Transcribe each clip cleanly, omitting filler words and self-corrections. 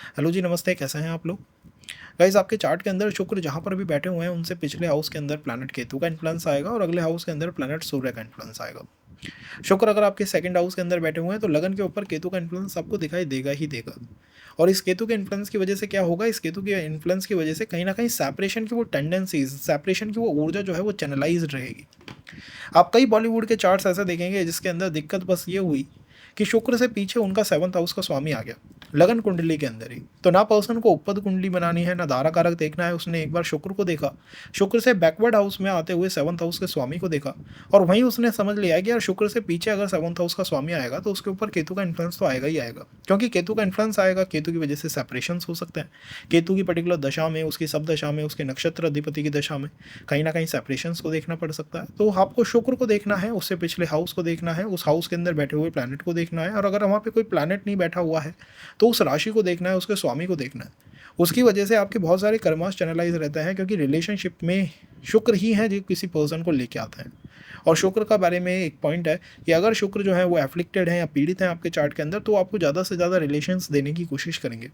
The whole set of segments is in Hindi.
हेलो जी, नमस्ते, कैसे हैं आप लोग? गाइस, आपके चार्ट के अंदर शुक्र जहाँ पर भी बैठे हुए हैं उनसे पिछले हाउस के अंदर प्लैनेट केतु का इन्फ्लुएंस आएगा और अगले हाउस के अंदर प्लैनेट सूर्य का इन्फ्लुएंस आएगा। शुक्र अगर आपके सेकंड हाउस के अंदर बैठे हुए हैं तो लगन के ऊपर केतु का इन्फ्लुएंस आपको दिखाई देगा ही देगा। और इस केतु के इन्फ्लुएंस की वजह से क्या होगा, इस केतु के इन्फ्लुएंस की वजह से कहीं ना कहीं सेपरेशन की वो टेंडेंसीज, सेपरेशन की वो ऊर्जा जो है वो चैनलाइज रहेगी। आप कई बॉलीवुड के चार्ट्स ऐसे देखेंगे जिसके अंदर दिक्कत बस ये हुई कि शुक्र से पीछे उनका सेवंथ हाउस का स्वामी आ गया लगन कुंडली के अंदर ही। तो ना पर्सन को उपद कुंडली बनानी है, ना दारा कारक देखना है, उसने एक बार शुक्र को देखा, शुक्र से बैकवर्ड हाउस में आते हुए सेवंथ हाउस के स्वामी को देखा, और वहीं उसने समझ लिया कि यार शुक्र से पीछे अगर सेवंथ हाउस का स्वामी आएगा तो उसके ऊपर केतु का इन्फ्लुएंस तो आएगा ही आएगा। क्योंकि केतु का इन्फ्लुएंस आएगा, केतु की वजह से सेपरेशन हो सकते हैं। केतु की पर्टिकुलर दशा में, उसकी सब दशा में, उसके नक्षत्र अधिपति की दशा में कहीं ना कहीं सेपरेशन को देखना पड़ सकता है। तो आपको शुक्र को देखना है, उससे पिछले हाउस को देखना है, उस हाउस के अंदर बैठे हुए प्लैनेट को देखना है, और अगर वहाँ पे कोई प्लैनेट नहीं बैठा हुआ है तो उस राशि को देखना है, उसके स्वामी को देखना है। उसकी वजह से आपके बहुत सारे कर्मास चैनलाइज रहते हैं, क्योंकि रिलेशनशिप में शुक्र ही है जो किसी पर्सन को लेके आता है। और शुक्र का बारे में एक पॉइंट है कि अगर शुक्र जो है वो एफ्लिक्टेड है या पीड़ित है आपके चार्ट के अंदर, तो आपको ज़्यादा से ज़्यादा रिलेशंस देने की कोशिश करेंगे।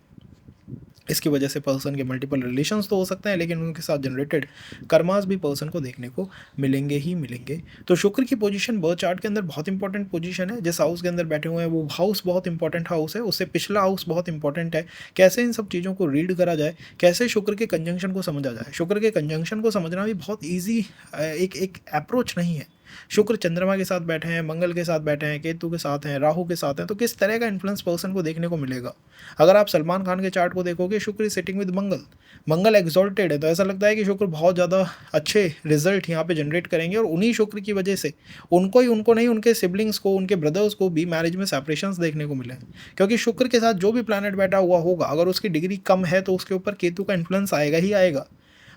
इसकी वजह से पर्सन के मल्टीपल रिलेशंस तो हो सकते हैं, लेकिन उनके साथ जनरेटेड कर्मास भी पर्सन को देखने को मिलेंगे ही मिलेंगे। तो शुक्र की पोजीशन बर्थ चार्ट के अंदर बहुत इंपॉर्टेंट पोजीशन है। जिस हाउस के अंदर बैठे हुए हैं वो हाउस बहुत इंपॉर्टेंट हाउस है, उससे पिछला हाउस बहुत इंपॉर्टेंट है। कैसे इन सब चीज़ों को रीड करा जाए, कैसे शुक्र के कंजंक्शन को समझा जाए। शुक्र के कंजंक्शन को समझना भी बहुत ईजी एक एक अप्रोच नहीं है। शुक्र चंद्रमा के साथ बैठे हैं, मंगल के साथ बैठे हैं, केतु के साथ हैं, राहु के साथ हैं, तो किस तरह का इन्फ्लुएंस पर्सन को देखने को मिलेगा। अगर आप सलमान खान के चार्ट को देखोगे, शुक्र is sitting with Mangal, Mangal exalted है, तो ऐसा लगता है कि शुक्र बहुत ज़्यादा अच्छे रिजल्ट यहाँ पे जनरेट करेंगे। और उन्हीं शुक्र की वजह से उनको नहीं, उनके सिबलिंग्स को, उनके ब्रदर्स को भी मैरिज में सेपरेशंस देखने को मिले। क्योंकि शुक्र के साथ जो भी प्लैनेट बैठा हुआ होगा, अगर उसकी डिग्री कम है तो उसके ऊपर केतु का इन्फ्लुएंस आएगा ही आएगा।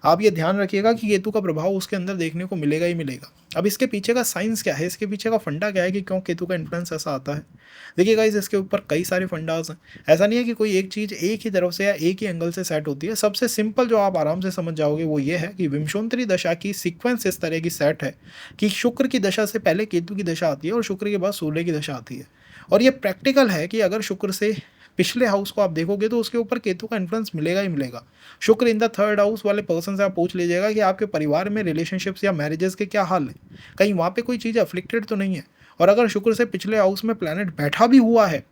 आप ये ध्यान रखिएगा कि केतु का प्रभाव उसके अंदर देखने को मिलेगा ही मिलेगा। अब इसके पीछे का साइंस क्या है, इसके पीछे का फंडा क्या है कि क्यों केतु का इन्फ्लुएंस ऐसा आता है। देखिए गाइस, इसके ऊपर कई सारे फंडास हैं। ऐसा नहीं है कि कोई एक चीज़ एक ही तरफ से या एक ही एंगल से सेट होती है। सबसे सिंपल जो आप आराम से समझ जाओगे वो ये है कि विंशोत्तरी दशा की सीक्वेंस इस तरह की सेट है कि शुक्र की दशा से पहले केतु की दशा आती है और शुक्र के बाद सूर्य की दशा आती है। और ये प्रैक्टिकल है कि अगर शुक्र से पिछले हाउस को आप देखोगे तो उसके ऊपर केतु का इन्फ्लुएंस मिलेगा ही मिलेगा। शुक्र इन द थर्ड हाउस वाले पर्सन से आप पूछ लीजिएगा कि आपके परिवार में रिलेशनशिप्स या मैरिजेस के क्या हाल है, कहीं वहाँ पे कोई चीज़ अफ्लिक्टेड तो नहीं है। और अगर शुक्र से पिछले हाउस में प्लैनेट बैठा भी हुआ है,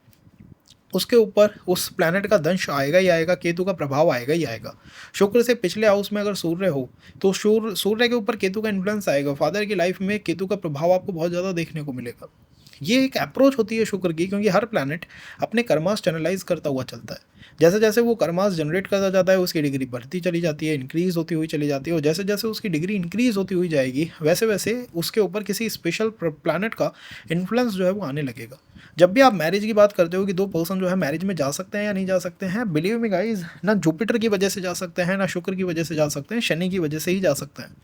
उसके ऊपर उस प्लैनेट का दंश आएगा ही आएगा, केतु का प्रभाव आएगा ही आएगा। शुक्र से पिछले हाउस में अगर सूर्य हो तो सूर्य के ऊपर केतु का इन्फ्लुएंस आएगा। फादर की लाइफ में केतु का प्रभाव आपको बहुत ज़्यादा देखने को मिलेगा। ये एक अप्रोच होती है शुक्र की, क्योंकि हर प्लैनेट अपने कर्मास चैनलाइज करता हुआ चलता है। जैसे जैसे वो कर्मास जनरेट करता जाता है, उसकी डिग्री बढ़ती चली जाती है, इंक्रीज होती हुई चली जाती है, और जैसे जैसे उसकी डिग्री इंक्रीज होती हुई जाएगी वैसे वैसे उसके ऊपर किसी स्पेशल प्लैनेट का इन्फ्लुएंस जो है वो आने लगेगा। जब भी आप मैरिज की बात करते हो कि दो पर्सन जो है मैरिज में जा सकते हैं या नहीं जा सकते हैं, बिलीव मी गाइज, ना जुपिटर की वजह से जा सकते हैं, ना शुक्र की वजह से जा सकते हैं, शनि की वजह से ही जा सकते हैं।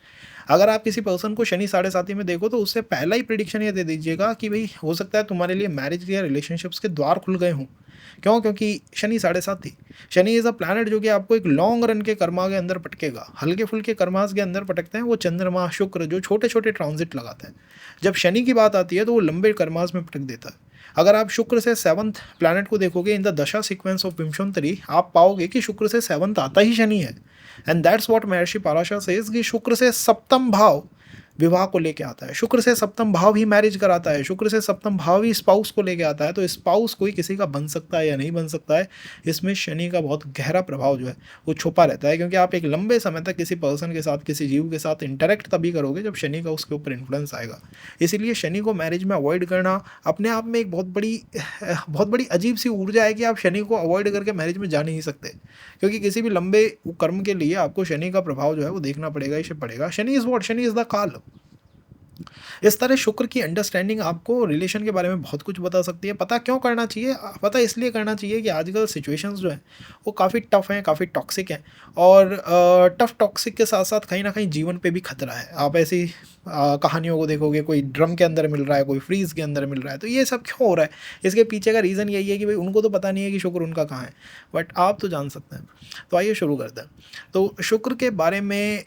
अगर आप किसी पर्सन को शनि साढ़े साथी में देखो तो उससे पहला ही प्रिडिक्शन ये दे दीजिएगा कि भाई हो सकता है तुम्हारे लिए मैरिज या रिलेशनशिप्स के द्वार खुल गए हों। क्यों? क्योंकि शनि साढ़े साथी, शनि इज़ अ प्लैनेट जो कि आपको एक लॉन्ग रन के कर्मा के अंदर पटकेगा। हल्के फुल्के कर्मास के अंदर पटकते हैं वो चंद्रमा शुक्र जो छोटे छोटे ट्रांजिट लगाते हैं। जब शनि की बात आती है तो वो लंबे कर्मास में पटक देता है। अगर आप शुक्र से सेवंथ प्लैनेट को देखोगे इन द दशा सीक्वेंस ऑफ विंशोत्तरी, आप पाओगे कि शुक्र से सेवंथ आता ही शनि है। And that's what Maharshi Parashar says कि शुक्र से सप्तम भाव विवाह को लेके आता है, शुक्र से सप्तम भाव ही मैरिज कराता है, शुक्र से सप्तम भाव ही स्पाउस को लेके आता है। तो स्पाउस कोई किसी का बन सकता है या नहीं बन सकता है, इसमें शनि का बहुत गहरा प्रभाव जो है वो छुपा रहता है। क्योंकि आप एक लंबे समय तक किसी पर्सन के साथ, किसी जीव के साथ इंटरेक्ट तभी करोगे जब शनि का उसके ऊपर इन्फ्लुएंस आएगा। इसीलिए शनि को मैरिज में अवॉइड करना अपने आप में एक बहुत बड़ी अजीब सी ऊर्जा है कि आप शनि को अवॉइड करके मैरिज में जा नहीं सकते। क्योंकि किसी भी लंबे कर्म के लिए आपको शनि का प्रभाव जो है वो देखना पड़ेगा, इसे पड़ेगा। Shani is what, Shani is the काल। इस तरह शुक्र की अंडरस्टैंडिंग आपको रिलेशन के बारे में बहुत कुछ बता सकती है। पता क्यों करना चाहिए? पता इसलिए करना चाहिए कि आजकल सिचुएशंस जो हैं वो काफ़ी टफ हैं, काफ़ी टॉक्सिक हैं, और टफ टॉक्सिक के साथ साथ कहीं ना कहीं जीवन पे भी खतरा है। आप ऐसी कहानियों को देखोगे, कोई ड्रम के अंदर मिल रहा है, कोई फ्रीज के अंदर मिल रहा है, तो ये सब क्यों हो रहा है? इसके पीछे का रीज़न यही है कि भाई उनको तो पता नहीं है कि शुक्र उनका कहाँ है, बट आप तो जान सकते हैं। तो आइए शुरू करते हैं। तो शुक्र के बारे में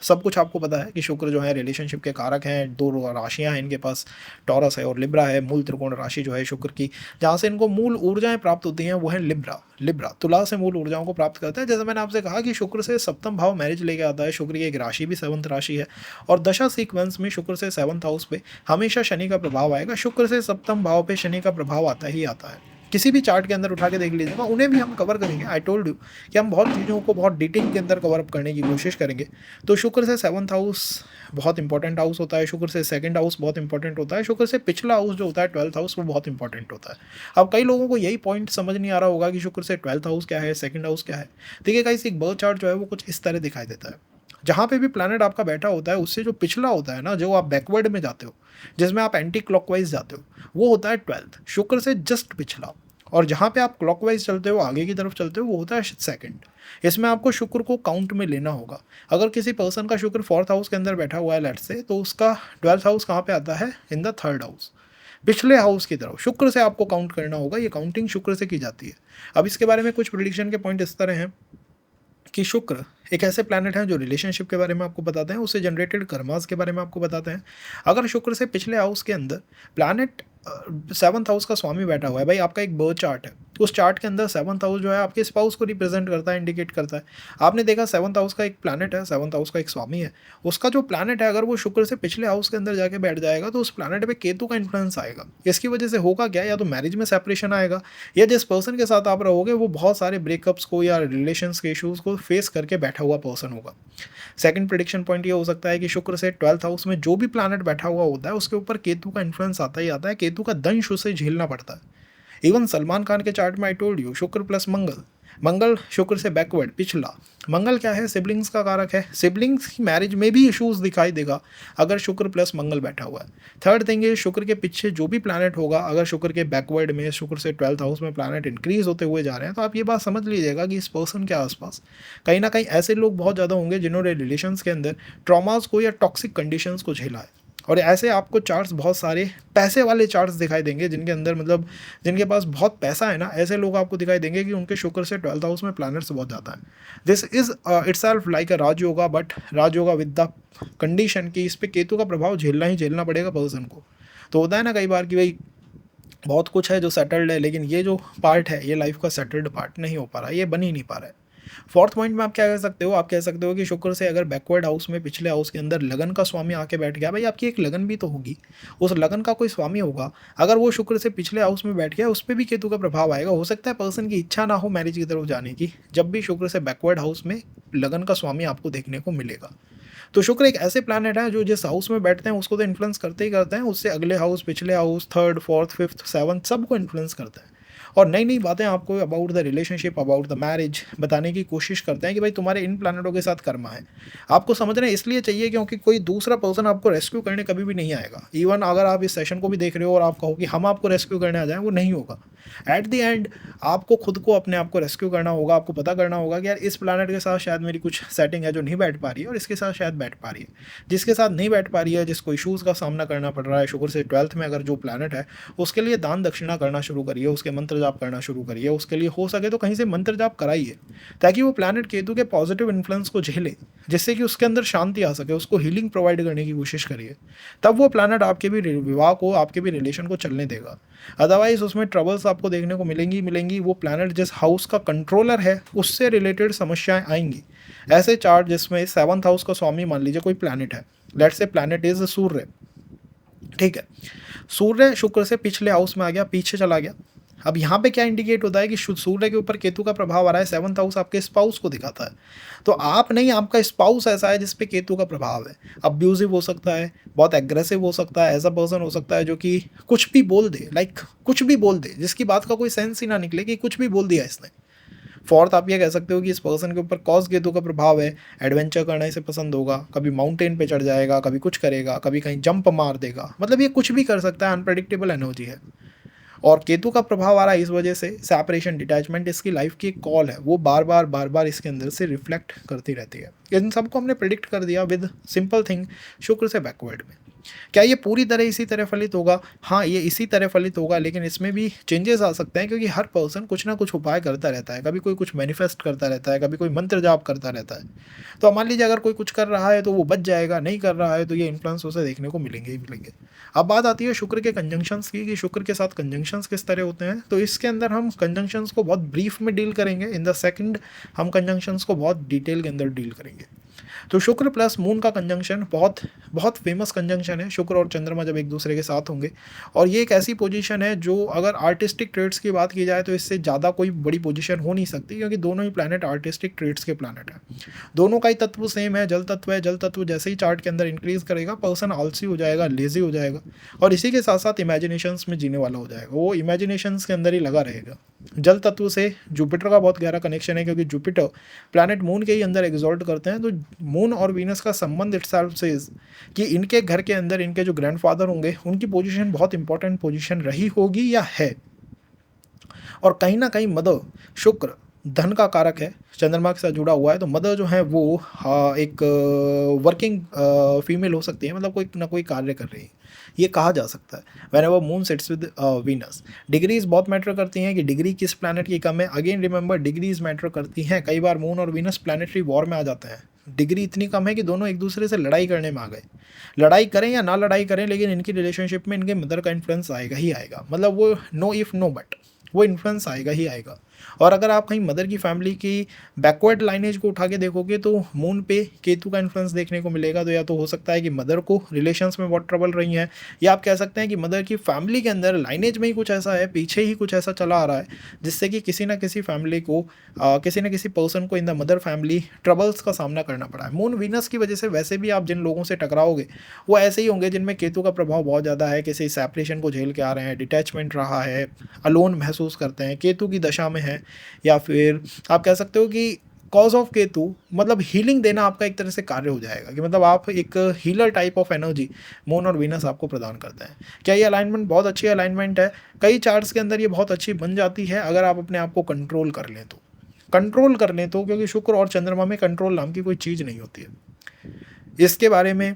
सब कुछ आपको पता है कि शुक्र जो है रिलेशनशिप के कारक हैं। 2 राशियाँ हैं इनके पास, टॉरस है और लिब्रा है। मूल त्रिकोण राशि जो है शुक्र की, जहाँ से इनको मूल ऊर्जाएँ प्राप्त होती हैं वो है लिब्रा। लिब्रा तुला से मूल ऊर्जाओं को प्राप्त करता है। जैसे मैंने आपसे कहा कि शुक्र से सप्तम भाव मैरिज लेके आता है। शुक्र की एक राशि भी 7th राशि है और दशा सीक्वेंस में शुक्र से 7th हाउस पे हमेशा शनि का प्रभाव आएगा। शुक्र से सप्तम भाव पे शनि का प्रभाव आता ही आता है। किसी भी चार्ट के अंदर उठा के देख लीजिएगा, उन्हें भी हम कवर करेंगे। आई टोल्ड यू कि हम बहुत चीज़ों को बहुत डिटेल के अंदर कवर अप करने की कोशिश करेंगे। तो शुक्र से 7th हाउस बहुत इंपॉर्टेंट हाउस होता है। शुक्र से 2nd हाउस बहुत इंपॉर्टेंट होता है। शुक्र से पिछला हाउस जो होता है 12th हाउस, वो बहुत इंपॉर्टेंट होता है। अब कई लोगों को यही पॉइंट समझ नहीं आ रहा होगा कि शुक्र से 12th हाउस क्या है, 2nd हाउस क्या है। देखिए गाइस, एक बर्थ चार्ट जो है वो कुछ इस तरह दिखाई देता है। जहाँ पे भी प्लैनेट आपका बैठा होता है उससे जो पिछला होता है ना, जो आप बैकवर्ड में जाते हो, जिसमें आप एंटी क्लॉकवाइज जाते हो, वो होता है 12th, शुक्र से जस्ट पिछला। और जहाँ पे आप क्लॉकवाइज चलते हो, आगे की तरफ चलते हो, वो होता है 2nd। इसमें आपको शुक्र को काउंट में लेना होगा। अगर किसी पर्सन का शुक्र 4th हाउस के अंदर बैठा हुआ है लेट्स से, तो उसका 12th हाउस कहाँ पे आता है? इन द 3rd हाउस, पिछले हाउस की तरफ। शुक्र से आपको काउंट करना होगा, ये काउंटिंग शुक्र से की जाती है। अब इसके बारे में कुछ प्रिडिक्शन के पॉइंट इस तरह हैं कि शुक्र एक ऐसे प्लैनेट है जो रिलेशनशिप के बारे में आपको बताते हैं, उससे जनरेटेड कर्मास के बारे में आपको बताते हैं। अगर शुक्र से पिछले हाउस के अंदर प्लैनेट 7th हाउस का स्वामी बैठा हुआ है, भाई आपका एक बर्थ चार्ट है, उस चार्ट के अंदर 7th हाउस जो है आपके स्पाउस को रिप्रेजेंट करता है, इंडिकेट करता है। आपने देखा 7th हाउस का एक प्लैनेट है, 7th हाउस का एक स्वामी है, उसका जो प्लैनेट है अगर वो शुक्र से पिछले हाउस के अंदर जाके बैठ जाएगा तो उस प्लैनेट पे केतु का इन्फ्लुएंस आएगा। इसकी वजह से होगा क्या, या तो मैरिज में सेपरेशन आएगा, या जिस पर्सन के साथ आप रहोगे वो बहुत सारे ब्रेकअप्स को या रिलेशंस के इश्यूज को फेस करके बैठा हुआ पर्सन होगा। सेकंड प्रेडिक्शन पॉइंट ये हो सकता है कि शुक्र से 12th हाउस में जो भी प्लैनेट बैठा हुआ होता है उसके ऊपर केतु का इन्फ्लुएंस आता ही आता है। केतु का दंश उसे झेलना पड़ता है। इवन सलमान खान के चार्ट में आई टोल्ड यू, शुक्र प्लस मंगल, मंगल शुक्र से बैकवर्ड पिछला। मंगल क्या है? सिबलिंग्स का कारक है। सिबलिंग्स की मैरिज में भी इश्यूज दिखाई देगा अगर शुक्र प्लस मंगल बैठा हुआ है। थर्ड थिंग है, शुक्र के पीछे जो भी प्लैनेट होगा, अगर शुक्र के बैकवर्ड में, शुक्र से 12th हाउस में प्लैनेट इंक्रीज होते हुए जा रहे हैं, तो आप ये बात समझ लीजिएगा कि इस पर्सन के आसपास कहीं ना कहीं ऐसे लोग बहुत ज़्यादा होंगे जिन्होंने रिलेशंस के अंदर ट्रॉमास को या टॉक्सिक कंडीशंस को झेला है। और ऐसे आपको चार्ट्स, बहुत सारे पैसे वाले चार्ट्स दिखाई देंगे जिनके अंदर मतलब जिनके पास बहुत पैसा है ना, ऐसे लोग आपको दिखाई देंगे कि उनके शुक्र से 12th हाउस में प्लैनेट्स बहुत ज़्यादा हैं। This is itself like a Rajyoga, but Rajyoga with the condition कि इस पे केतु का प्रभाव झेलना ही झेलना पड़ेगा पर्सन को। तो होता है ना कई बार कि भाई बहुत कुछ है जो सेटल्ड है, लेकिन ये जो पार्ट है ये लाइफ का सेटल्ड पार्ट नहीं हो पा रहा है, ये बन ही नहीं पा रहा है। फोर्थ पॉइंट में आप क्या कह सकते हो? आप कह सकते हो कि शुक्र से अगर बैकवर्ड हाउस में, पिछले हाउस के अंदर लगन का स्वामी आके बैठ गया, भाई आपकी एक लगन भी तो होगी, उस लगन का कोई स्वामी होगा, अगर वो शुक्र से पिछले हाउस में बैठ गया उस पर भी केतु का प्रभाव आएगा। हो सकता है पर्सन की इच्छा ना हो मैरिज की तरफ जाने की, जब भी शुक्र से बैकवर्ड हाउस में लगन का स्वामी आपको देखने को मिलेगा। तो शुक्र एक ऐसे प्लैनेट है जो जिस हाउस में बैठते हैं उसको तो इन्फ्लुएंस करते ही करते हैं, उससे अगले हाउस, पिछले house, 3rd, 4th, 5th, 7th सबको इन्फ्लुएंस करते हैं। और नई नई बातें आपको about the relationship, about the marriage बताने की कोशिश करते हैं कि भाई तुम्हारे इन प्लैनेटों के साथ कर्मा है। आपको समझना इसलिए चाहिए क्योंकि कोई दूसरा पर्सन आपको रेस्क्यू करने कभी भी नहीं आएगा। इवन अगर आप इस सेशन को भी देख रहे हो और आप कहो कि हम आपको रेस्क्यू करने आ जाएं, वो नहीं होगा। एट द एंड आपको खुद को, अपने आप को रेस्क्यू करना होगा। आपको पता करना होगा कि यार इस प्लैनेट के साथ शायद मेरी कुछ सेटिंग है जो नहीं बैठ पा रही है, और इसके साथ शायद बैठ पा रही है। जिसके साथ नहीं बैठ पा रही है, जिसको इशूज़ का सामना करना पड़ रहा है, शुक्र से 12th में अगर जो प्लैनेट है, उसके लिए दान दक्षिणा करना शुरू करिए, उसके मंत्र जाप करना शुरू करिए, उसके लिए हो सके तो कहीं से मंत्र जाप कराइए, ताकि वो प्लैनेट केतु के पॉजिटिव इन्फ्लुएंस को झेले, जिससे कि उसके अंदर शांति आ सके। उसको हीलिंग प्रोवाइड करने की कोशिश करिए, तब वो प्लैनेट आपके भी विवाह को, आपके भी रिलेशन को चलने देगा। अदरवाइज उसमें ट्रबल्स आपको देखने को मिलेंगी। वो प्लैनेट जिस हाउस का कंट्रोलर है उससे रिलेटेड समस्याएं आएंगी। ऐसे चार्ट जिसमें 7th हाउस का स्वामी मान लीजिए कोई प्लैनेट है, लेट्स से प्लैनेट इज सूर्य, ठीक है, सूर्य शुक्र से पिछले हाउस में आ गया, पीछे चला गया। अब यहाँ पे क्या इंडिकेट होता है कि सूर्य के ऊपर केतु का प्रभाव आ रहा है, 7th हाउस आपके स्पाउस को दिखाता है। तो आप नहीं, आपका स्पाउस ऐसा है जिसपे केतु का प्रभाव है। अब्यूजिव हो सकता है, बहुत एग्रेसिव हो सकता है, ऐसा पर्सन हो सकता है जो कि कुछ भी बोल दे, लाइक कुछ भी बोल दे, जिसकी बात का कोई सेंस ही ना निकले कि कुछ भी बोल दिया इसने। फोर्थ, आप ये कह सकते हो कि इस पर्सन के ऊपर कॉस केतु का प्रभाव है। एडवेंचर करना इसे पसंद होगा, कभी माउंटेन पे चढ़ जाएगा, कभी कुछ करेगा, कभी कहीं जंप मार देगा, मतलब ये कुछ भी कर सकता है, अनप्रेडिक्टेबल एनर्जी है। और केतु का प्रभाव आ रहा है इस वजह से, सेपरेशन, डिटैचमेंट इसकी लाइफ की एक कॉल है, वो बार बार इसके अंदर से रिफ्लेक्ट करती रहती है। इन सबको हमने प्रिडिक्ट कर दिया विद सिंपल थिंग, शुक्र से बैकवर्ड में। क्या ये पूरी तरह इसी तरह फलित होगा? हाँ, ये इसी तरह फलित होगा, लेकिन इसमें भी चेंजेस आ सकते हैं, क्योंकि हर पर्सन कुछ ना कुछ उपाय करता रहता है। कभी कोई कुछ मैनिफेस्ट करता रहता है, कभी कोई मंत्र जाप करता रहता है। तो मान लीजिए अगर कोई कुछ कर रहा है तो वो बच जाएगा, नहीं कर रहा है तो ये इन्फ्लुएंस उसे देखने को मिलेंगे ही मिलेंगे। अब बात आती है शुक्र के कंजंक्शंस की, कि शुक्र के साथ कंजंक्शंस किस तरह होते हैं। तो इसके अंदर हम कंजंक्शंस को बहुत ब्रीफ में डील करेंगे। इन द सेकंड हम कंजंक्शंस को बहुत डिटेल के अंदर डील करेंगे। तो शुक्र प्लस मून का कंजंक्शन बहुत बहुत फेमस कंजंक्शन है। शुक्र और चंद्रमा जब एक दूसरे के साथ होंगे, और ये एक ऐसी पोजीशन है जो अगर आर्टिस्टिक ट्रेड्स की बात की जाए तो इससे ज़्यादा कोई बड़ी पोजीशन हो नहीं सकती, क्योंकि दोनों ही प्लैनेट आर्टिस्टिक ट्रेड्स के प्लैनेट हैं। दोनों का ही तत्व सेम है, जल तत्व है। जल तत्व जैसे ही चार्ट के अंदर इंक्रीज करेगा, पर्सन आलसी हो जाएगा, लेजी हो जाएगा, और इसी के साथ साथ इमेजिनेशंस में जीने वाला हो जाएगा। वो इमेजिनेशंस के अंदर ही लगा रहेगा। जल तत्व से जुपिटर का बहुत गहरा कनेक्शन है, क्योंकि जुपिटर प्लैनेट मून के ही अंदर एग्जॉल्ट करते हैं। तो मून और वीनस का संबंध इटसेल्फ से कि इनके घर के अंदर इनके जो ग्रैंडफादर होंगे उनकी पोजीशन बहुत इंपॉर्टेंट पोजीशन रही होगी या है। और कहीं ना कहीं मदर, शुक्र धन का कारक है, चंद्रमा के साथ जुड़ा हुआ है। तो मदर जो है वो एक वर्किंग फीमेल हो सकती है, मतलब कोई ना कोई कार्य कर रही है, ये कहा जा सकता है। Van ever moon sets with Venus. Degrees बहुत मैटर करती हैं, कि डिग्री किस प्लैनेट की कम है। अगेन रिमेंबर, डिग्रीज मैटर करती हैं। कई बार मून और वीनस प्लैनेटरी वॉर में आ जाते हैं। डिग्री इतनी कम है कि दोनों एक दूसरे से लड़ाई करने में आ गए। लड़ाई करें या ना लड़ाई करें, लेकिन इनकी रिलेशनशिप में इनके मदर का इन्फ्लुएंस आएगा ही आएगा। मतलब वो नो इफ नो बट, वो इन्फ्लुएंस आएगा ही आएगा। और अगर आप कहीं मदर की फैमिली की बैकवर्ड लाइनेज को उठा के देखोगे तो मून पे केतु का इन्फ्लुएंस देखने को मिलेगा। तो या तो हो सकता है कि मदर को रिलेशंस में बहुत ट्रबल रही हैं, या आप कह सकते हैं कि मदर की फैमिली के अंदर लाइनेज में ही कुछ ऐसा है, पीछे ही कुछ ऐसा चला आ रहा है, जिससे कि किसी ना किसी फैमिली को किसी न किसी पर्सन को in the mother family troubles का सामना करना पड़ा है। मून वीनस की वजह से वैसे भी आप जिन लोगों से टकराओगे वो ऐसे ही होंगे जिनमें केतु का प्रभाव बहुत ज़्यादा है, किसी सेपरेशन को झेल के आ रहे हैं, डिटैचमेंट रहा है, अलोन महसूस करते हैं, केतु की दशा में है। या फिर आप कह सकते हो कि कॉज ऑफ केतु, मतलब हीलिंग देना आपका एक तरह से कार्य हो जाएगा, कि मतलब आप एक healer type of energy moon और वीनस आपको प्रदान करते हैं। क्या ये अलाइनमेंट बहुत अच्छी अलाइनमेंट है? कई चार्ट्स के अंदर ये बहुत अच्छी बन जाती है अगर आप अपने आप को कंट्रोल कर लें तो। कंट्रोल कर लें तो, क्योंकि शुक्र और चंद्रमा में कंट्रोल नाम की कोई चीज़ नहीं होती है। इसके बारे में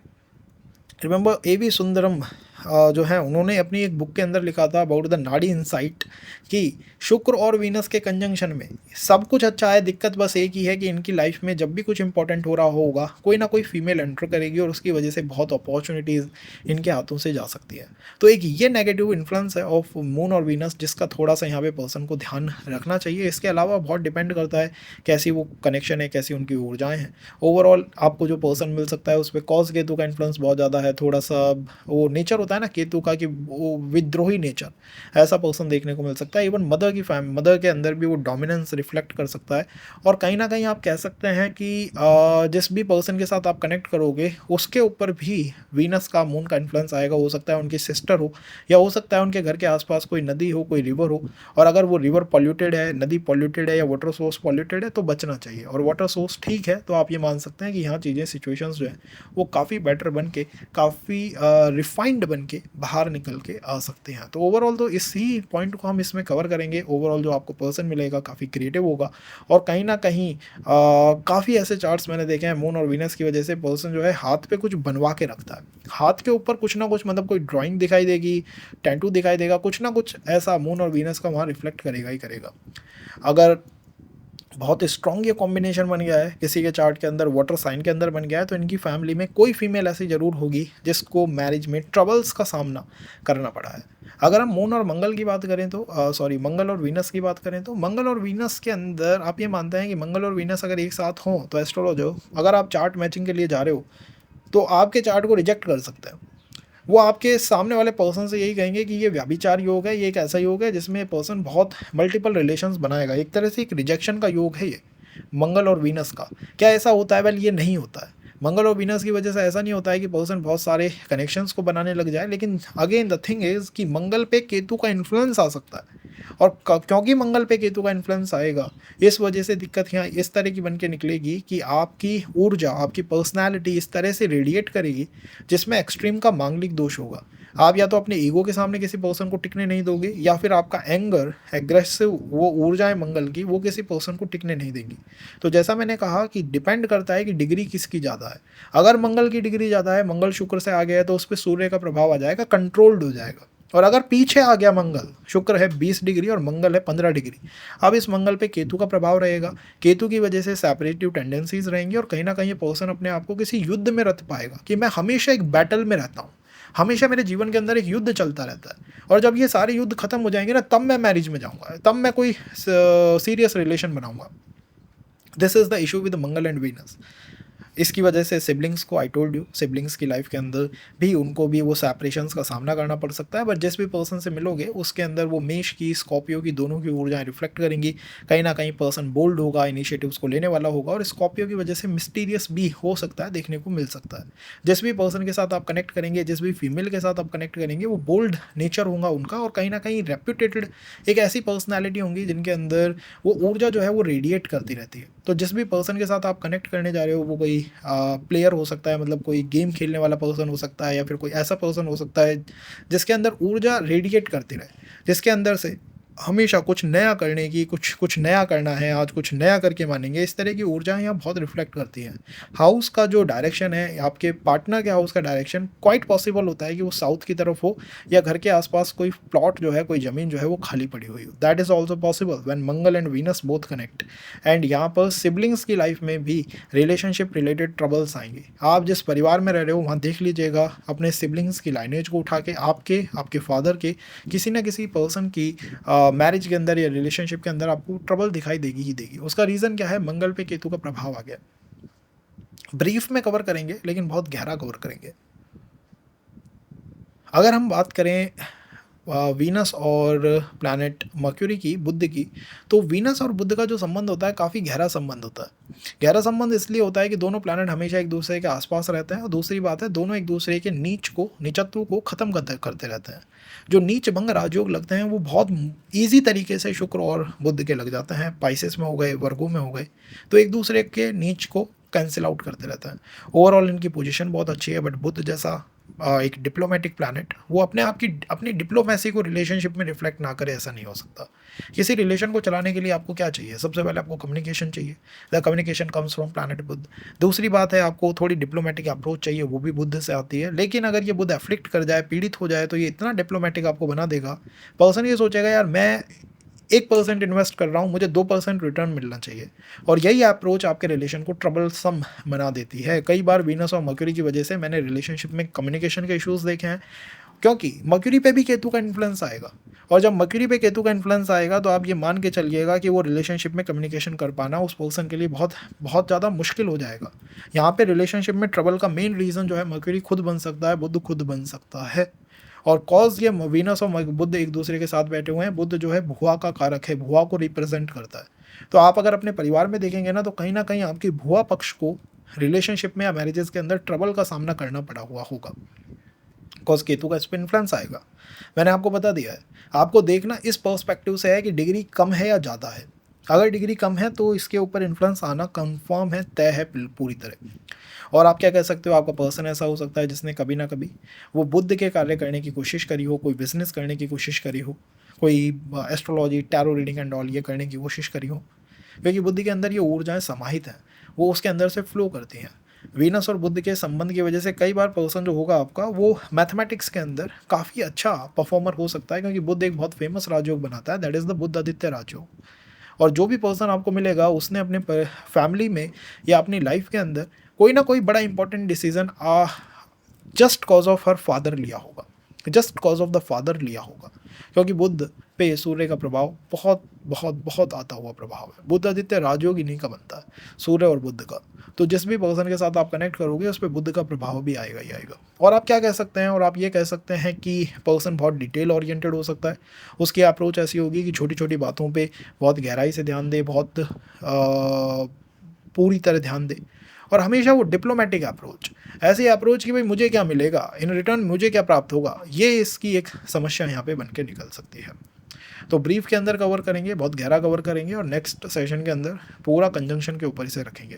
रिमेंबर A.V. सुंदरम जो है उन्होंने अपनी एक बुक के अंदर लिखा था अबाउट द नाड़ी इनसाइट, कि शुक्र और वीनस के कंजंक्शन में सब कुछ अच्छा है, दिक्कत बस एक ही है कि इनकी लाइफ में जब भी कुछ इंपॉर्टेंट हो रहा होगा कोई ना कोई फीमेल एंटर करेगी, और उसकी वजह से बहुत अपॉर्चुनिटीज़ इनके हाथों से जा सकती है। तो एक ये नेगेटिव इन्फ्लुएंस है ऑफ मून और वीनस, जिसका थोड़ा सा यहाँ पे पर्सन को ध्यान रखना चाहिए। इसके अलावा बहुत डिपेंड करता है कैसी वो कनेक्शन है, कैसी उनकी ऊर्जाएँ हैं। ओवरऑल आपको जो पर्सन मिल सकता है उस पर कॉज केतु का इन्फ्लुएंस बहुत ज़्यादा है। थोड़ा सा वो नेचर होता है ना केतु का, कि वो विद्रोही नेचर, ऐसा पर्सन देखने को मिल सकता है। इवन मदर के अंदर भी वो डोमिनेंस रिफ्लेक्ट कर सकता है। और कहीं ना कहीं आप कह सकते हैं कि जिस भी पर्सन के साथ आप कनेक्ट करोगे उसके ऊपर भी वीनस का मून का इन्फ्लुएंस आएगा। हो सकता है उनकी सिस्टर हो, या हो सकता है उनके घर के आसपास कोई नदी हो, कोई रिवर हो, और अगर वो रिवर पॉल्यूटेड है, नदी पॉल्यूटेड है, या वाटर सोर्स पॉल्यूटेड है तो बचना चाहिए। और वाटर सोर्स ठीक है तो आप ये मान सकते हैं कि यहाँ चीज़ें सिचुएशंस जो है वो काफ़ी बेटर बन के, काफ़ी रिफाइंड बन के बाहर निकल के आ सकते हैं। तो ओवरऑल तो इसी पॉइंट को हम इसमें कवर करेंगे। ओवरऑल जो आपको पर्सन मिलेगा काफ़ी क्रिएटिव होगा, और कहीं ना कहीं काफ़ी ऐसे चार्ट्स मैंने देखे हैं मून और वीनस की वजह से पर्सन जो है हाथ पे कुछ बनवा के रखता है, हाथ के ऊपर कुछ ना कुछ, मतलब कोई ड्राइंग दिखाई देगी, टैटू दिखाई देगा, कुछ ना कुछ ऐसा मून और वीनस का वहाँ रिफ्लेक्ट करेगा ही करेगा। अगर बहुत स्ट्रॉन्ग ये कॉम्बिनेशन बन गया है किसी के चार्ट के अंदर, वाटर साइन के अंदर बन गया है, तो इनकी फैमिली में कोई फीमेल ऐसी ज़रूर होगी जिसको मैरिज में ट्रबल्स का सामना करना पड़ा है। अगर हम मून और मंगल की बात करें तो मंगल और वीनस की बात करें तो मंगल और वीनस के अंदर आप ये मानते हैं कि मंगल और वीनस अगर एक साथ हों तो एस्ट्रोलॉजर, अगर आप चार्ट मैचिंग के लिए जा रहे हो तो आपके चार्ट को रिजेक्ट कर सकते हैं। वो आपके सामने वाले पर्सन से यही कहेंगे कि ये व्यभिचार योग है, ये एक ऐसा योग है जिसमें पर्सन बहुत मल्टीपल रिलेशंस बनाएगा। एक तरह से एक रिजेक्शन का योग है ये मंगल और वीनस का। क्या ऐसा होता है? वेल, ये नहीं होता है। मंगल और वीनस की वजह से ऐसा नहीं होता है कि पर्सन बहुत सारे कनेक्शंस को बनाने लग जाए, लेकिन अगेन द थिंग इज़ कि मंगल पे केतु का इन्फ्लुएंस आ सकता है, और क्योंकि मंगल पे केतु का इन्फ्लुएंस आएगा इस वजह से दिक्कत यहाँ इस तरह की बन के निकलेगी कि आपकी ऊर्जा, आपकी पर्सनैलिटी इस तरह से रेडिएट करेगी जिसमें एक्सट्रीम का मांगलिक दोष होगा। आप या तो अपने ईगो के सामने किसी पर्सन को टिकने नहीं दोगे, या फिर आपका एंगर, एग्रेसिव वो ऊर्जाएं मंगल की, वो किसी पर्सन को टिकने नहीं देंगी। तो जैसा मैंने कहा कि डिपेंड करता है कि डिग्री किसकी ज़्यादा है। अगर मंगल की डिग्री ज़्यादा है, मंगल शुक्र से आ गया है, तो उस पर सूर्य का प्रभाव आ जाएगा, कंट्रोल्ड हो जाएगा। और अगर पीछे आ गया मंगल, शुक्र है 20 डिग्री और मंगल है 15 डिग्री, अब इस मंगल पे केतु का प्रभाव रहेगा। केतु की वजह से सेपरेटिव टेंडेंसीज रहेंगी, और कहीं ना कहीं ये पर्सन अपने आप को किसी युद्ध में रख पाएगा कि मैं हमेशा एक बैटल में रहता हूँ, हमेशा मेरे जीवन के अंदर एक युद्ध चलता रहता है, और जब ये सारे युद्ध खत्म हो जाएंगे ना, तब मैं मैरिज में जाऊँगा, तब मैं कोई सीरियस रिलेशन बनाऊंगा। This is the issue with Mangal and Venus. इसकी वजह से सिबलिंग्स को, आई टोल्ड यू, सिबलिंग्स की लाइफ के अंदर भी उनको भी वो सेपरेशंस का सामना करना पड़ सकता है। बट जिस भी पर्सन से मिलोगे उसके अंदर वो मेष की, स्कॉर्पियो की, दोनों की ऊर्जाएं रिफ्लेक्ट करेंगी। कहीं ना कहीं पर्सन बोल्ड होगा, इनिशिएटिव्स को लेने वाला होगा, और स्कॉर्पियो की वजह से मिस्टीरियस भी हो सकता है, देखने को मिल सकता है। जिस भी पर्सन के साथ आप कनेक्ट करेंगे, जिस भी फीमेल के साथ आप कनेक्ट करेंगे, वो बोल्ड नेचर होगा उनका, और कहीं ना कहीं रेप्यूटेटेड एक ऐसी पर्सनैलिटी होंगी जिनके अंदर वो ऊर्जा जो है वो रेडिएट करती रहती है। तो जिस भी पर्सन के साथ आप कनेक्ट करने जा रहे हो, वो कोई प्लेयर हो सकता है, मतलब कोई गेम खेलने वाला पर्सन हो सकता है, या फिर कोई ऐसा पर्सन हो सकता है जिसके अंदर ऊर्जा रेडिएट करती रहे, जिसके अंदर से हमेशा कुछ नया करने की, कुछ नया करना है, आज कुछ नया करके मानेंगे, इस तरह की ऊर्जा यहाँ बहुत रिफ्लेक्ट करती हैं। हाउस का जो डायरेक्शन है, आपके पार्टनर के हाउस का डायरेक्शन, क्वाइट पॉसिबल होता है कि वो साउथ की तरफ हो, या घर के आसपास कोई प्लॉट जो है, कोई ज़मीन जो है वो खाली पड़ी हुई हो। That is also possible when Mangal and Venus both connect. And यहाँ पर सिबलिंग्स की लाइफ में भी रिलेशनशिप रिलेटेड ट्रबल्स आएंगे। आप जिस परिवार में रह रहे हो वहाँ देख लीजिएगा, अपने सिबलिंग्स की लाइनेज को उठा के आपके फादर के किसी न किसी पर्सन की मैरिज के अंदर या रिलेशनशिप के अंदर आपको ट्रबल दिखाई देगी ही देगी। उसका रीज़न क्या है? मंगल पे केतु का प्रभाव आ गया। ब्रीफ में कवर करेंगे, लेकिन बहुत गहरा कवर करेंगे। अगर हम बात करें वीनस और प्लैनेट मर्क्यूरी की, बुध की, तो वीनस और बुध का जो संबंध होता है काफ़ी गहरा संबंध होता है। गहरा संबंध इसलिए होता है कि दोनों प्लैनेट हमेशा एक दूसरे के आसपास रहते हैं, और दूसरी बात है दोनों एक दूसरे के नीचत्व को ख़त्म करते रहते हैं। जो नीच भंग राजयोग लगते हैं वो बहुत ईजी तरीके से शुक्र और बुध के लग जाते हैं। पाइसेस में हो गए, वर्गों में हो गए, तो एक दूसरे के नीच को कैंसिल आउट करते रहता है। ओवरऑल इनकी पोजीशन बहुत अच्छी है। बट बुध जैसा एक डिप्लोमेटिक प्लैनेट, वो अपनी डिप्लोमेसी को रिलेशनशिप में रिफ्लेक्ट ना करे, ऐसा नहीं हो सकता। किसी रिलेशन को चलाने के लिए आपको क्या चाहिए? सबसे पहले आपको कम्युनिकेशन चाहिए। The communication comes from planet Budh. दूसरी बात है, आपको थोड़ी डिप्लोमेटिक अप्रोच चाहिए, वो भी बुध से आती है। लेकिन अगर ये बुध एफ्लिक्ट कर जाए, पीड़ित हो जाए, तो ये इतना डिप्लोमेटिक आपको बना देगा, पर्सन ये सोचेगा यार मैं 1% इन्वेस्ट कर रहा हूँ, मुझे 2% रिटर्न मिलना चाहिए। और यही अप्रोच आपके रिलेशन को ट्रबलसम बना देती है। कई बार वीनस और मर्क्यूरी की वजह से मैंने रिलेशनशिप में कम्युनिकेशन के इश्यूज़ देखे हैं, क्योंकि मर्क्यूरी पे भी केतु का इन्फ्लुएंस आएगा। और जब मर्क्यूरी पे केतु का इन्फ्लुएंस आएगा, तो आप ये मान के चलिएगा कि वो रिलेशनशिप में कम्युनिकेशन कर पाना उस पर्सन के लिए बहुत बहुत ज़्यादा मुश्किल हो जाएगा। यहाँ पे रिलेशनशिप में ट्रबल का मेन रीज़न जो है, मर्क्यूरी खुद बन सकता है, बुध खुद बन सकता है। और कॉज ये वीनस और बुध एक दूसरे के साथ बैठे हुए हैं। बुध जो है भुआ का कारक है, भुआ को रिप्रेजेंट करता है। तो आप अगर अपने परिवार में देखेंगे ना, तो कहीं ना कहीं आपकी भुआ पक्ष को रिलेशनशिप में या मैरिजेस के अंदर ट्रबल का सामना करना पड़ा हुआ होगा, कॉज केतु का इस पर इन्फ्लुएंस आएगा। मैंने आपको बता दिया है। आपको देखना इस पर्सपेक्टिव से है कि डिग्री कम है या ज़्यादा है। अगर डिग्री कम है तो इसके ऊपर इन्फ्लुएंस आना कंफर्म है, तय है पूरी तरह। और आप क्या कह सकते हो, आपका पर्सन ऐसा हो सकता है जिसने कभी ना कभी वो बुद्ध के कार्य करने की कोशिश करी हो, कोई बिजनेस करने की कोशिश करी हो, कोई astrology, tarot reading and all ये करने की कोशिश करी हो, क्योंकि बुद्ध के अंदर ये ऊर्जाएं समाहित हैं, वो उसके अंदर से फ्लो करती हैं। वीनस और बुध के संबंध की वजह से कई बार पर्सन जो होगा आपका, वो मैथमेटिक्स के अंदर काफ़ी अच्छा परफॉर्मर हो सकता है, क्योंकि बुध एक बहुत फेमस राजयोग बनाता है, दैट इज़ द बुध आदित्य राजयोग। और जो भी पर्सन आपको मिलेगा, उसने अपने फैमिली में या अपनी लाइफ के अंदर कोई ना कोई बड़ा important decision just cause of her father लिया होगा, just cause of the father लिया होगा, क्योंकि बुध पे सूर्य का प्रभाव बहुत बहुत बहुत आता हुआ प्रभाव है। बुध आदित्य राजयोग इन्हीं का बनता है, सूर्य और बुध का। तो जिस भी पर्सन के साथ आप कनेक्ट करोगे, उस पर बुध का प्रभाव भी आएगा ही आएगा। और आप क्या कह सकते हैं, और आप ये कह सकते हैं कि पर्सन बहुत डिटेल ओरिएंटेड हो सकता है। उसकी अप्रोच ऐसी होगी कि छोटी छोटी बातों पे बहुत गहराई से ध्यान दे, बहुत पूरी तरह ध्यान दे, और हमेशा वो डिप्लोमेटिक अप्रोच, ऐसी अप्रोच कि भाई मुझे क्या मिलेगा इन रिटर्न, मुझे क्या प्राप्त होगा, ये इसकी एक समस्या यहाँ पे बन के निकल सकती है। तो ब्रीफ के अंदर कवर करेंगे, बहुत गहरा कवर करेंगे, और नेक्स्ट सेशन के अंदर पूरा कंजंक्शन के ऊपर इसे रखेंगे।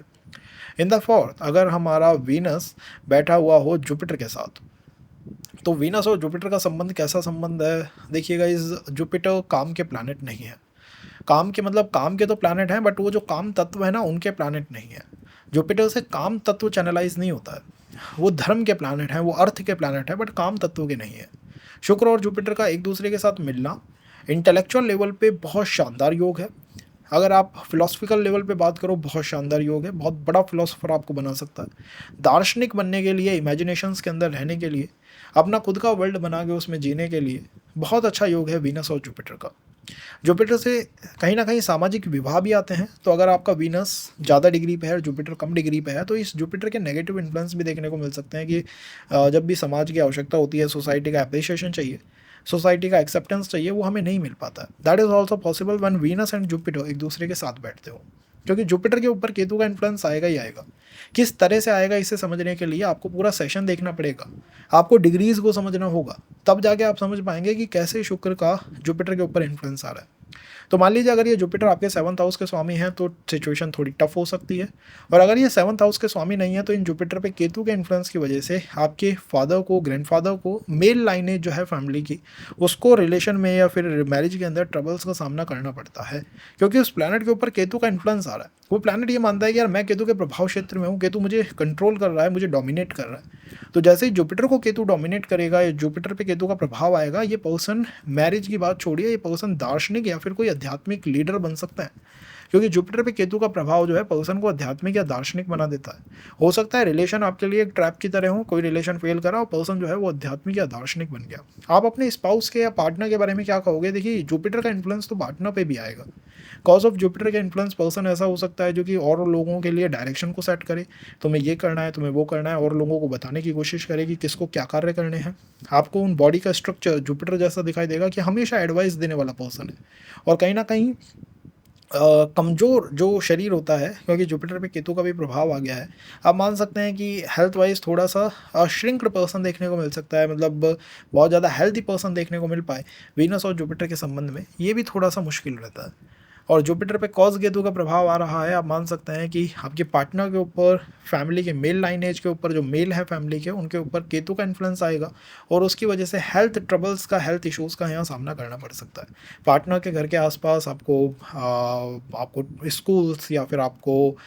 इन द फोर्थ, अगर हमारा वीनस बैठा हुआ हो जुपिटर के साथ, तो वीनस और जुपिटर का संबंध कैसा संबंध है? देखिएगा, इस जुपिटर काम के प्लैनेट नहीं है। काम के मतलब काम के तो प्लैनेट हैं, बट वो जो काम तत्व है ना, उनके प्लैनेट नहीं है। जुपिटर से काम तत्व चैनलाइज नहीं होता है। वो धर्म के प्लैनेट हैं, वो अर्थ के प्लैनेट है, बट काम तत्व के नहीं है। शुक्र और जुपिटर का एक दूसरे के साथ मिलना इंटेलेक्चुअल लेवल पे बहुत शानदार योग है। अगर आप फिलोसफिकल लेवल पे बात करो, बहुत शानदार योग है, बहुत बड़ा फिलोसोफर आपको बना सकता है। दार्शनिक बनने के लिए, इमेजिनेशंस के अंदर रहने के लिए, अपना खुद का वर्ल्ड बना के उसमें जीने के लिए बहुत अच्छा योग है वीनस और जुपिटर का। जुपिटर से कहीं ना कहीं सामाजिक विवाह भी आते हैं। तो अगर आपका वीनस ज़्यादा डिग्री पे है और जुपिटर कम डिग्री पे है, तो इस जुपिटर के नेगेटिव इन्फ्लुएंस भी देखने को मिल सकते हैं कि जब भी समाज की आवश्यकता होती है, सोसाइटी का अप्रिसिएशन चाहिए, सोसाइटी का एक्सेप्टेंस चाहिए, वो हमें नहीं मिल पाता। That is also possible when Venus and Jupiter एक दूसरे के साथ बैठते हो, क्योंकि जुपिटर के ऊपर केतु का इन्फ्लुएंस आएगा ही आएगा। किस तरह से आएगा, इसे समझने के लिए आपको पूरा सेशन देखना पड़ेगा, आपको डिग्रीज को समझना होगा, तब जाके आप समझ पाएंगे कि कैसे शुक्र का जुपिटर के ऊपर इन्फ्लुएंस आ रहा है। तो मान लीजिए अगर ये जुपिटर आपके 7th हाउस के स्वामी हैं तो सिचुएशन थोड़ी टफ हो सकती है। और अगर ये 7th हाउस के स्वामी नहीं है, तो इन जुपिटर पे केतु के इन्फ्लुएंस की वजह से आपके फादर को, ग्रैंडफादर को, मेल लाइनेज जो है फैमिली की, उसको रिलेशन में या फिर मैरिज के अंदर ट्रबल्स का सामना करना पड़ता है, क्योंकि उस प्लैनेट के ऊपर केतु का इन्फ्लुएंस आ रहा है। वो प्लैनेट ये मानता है कि यार मैं केतु के प्रभाव क्षेत्र में हूँ, केतु मुझे कंट्रोल कर रहा है, मुझे डोमिनेट कर रहा है। तो जैसे ही जुपिटर को केतु डोमिनेट करेगा या जुपिटर पे केतु का प्रभाव आएगा, ये पर्सन, मैरिज की बात छोड़िए, ये पर्सन दार्शनिक या फिर कोई आध्यात्मिक लीडर बन सकता है, क्योंकि जुपिटर पे केतु का प्रभाव जो है पर्सन को आध्यात्मिक या दार्शनिक बना देता है। हो सकता है रिलेशन आपके लिए एक ट्रैप की तरह हो, कोई रिलेशन फेल करा और पर्सन जो है वो आध्यात्मिक या दार्शनिक बन गया। आप अपने स्पाउस के या पार्टनर के बारे में क्या कहोगे? देखिए, जुपिटर का इन्फ्लुएंस तो पार्टनर पे भी आएगा। कॉज ऑफ जुपिटर का इन्फ्लुएंस पर्सन ऐसा हो सकता है जो कि और लोगों के लिए डायरेक्शन को सेट करे, तुम्हें ये करना है, तुम्हें वो करना है, और लोगों को बताने की कोशिश करे कि किसको क्या कार्य करने हैं। आपको उन बॉडी का स्ट्रक्चर जुपिटर जैसा दिखाई देगा कि हमेशा एडवाइस देने वाला पर्सन है। और कहीं ना कहीं कमज़ोर जो शरीर होता है, क्योंकि जुपिटर पे केतु का भी प्रभाव आ गया है, आप मान सकते हैं कि हेल्थ वाइज थोड़ा सा श्रिंक्ड पर्सन देखने को मिल सकता है, मतलब बहुत ज़्यादा हेल्थी पर्सन देखने को मिल पाए वीनस और जुपिटर के संबंध में, ये भी थोड़ा सा मुश्किल रहता है। और जुपिटर पे कॉस केतु का प्रभाव आ रहा है, आप मान सकते हैं कि आपके पार्टनर के ऊपर, फैमिली के मेल लाइनेज के ऊपर, जो मेल है फैमिली के, उनके ऊपर केतु का इन्फ्लुएंस आएगा और उसकी वजह से हेल्थ ट्रबल्स का, हेल्थ इश्यूज़ का यहाँ सामना करना पड़ सकता है। पार्टनर के घर के आसपास आपको स्कूल्स या फिर आपको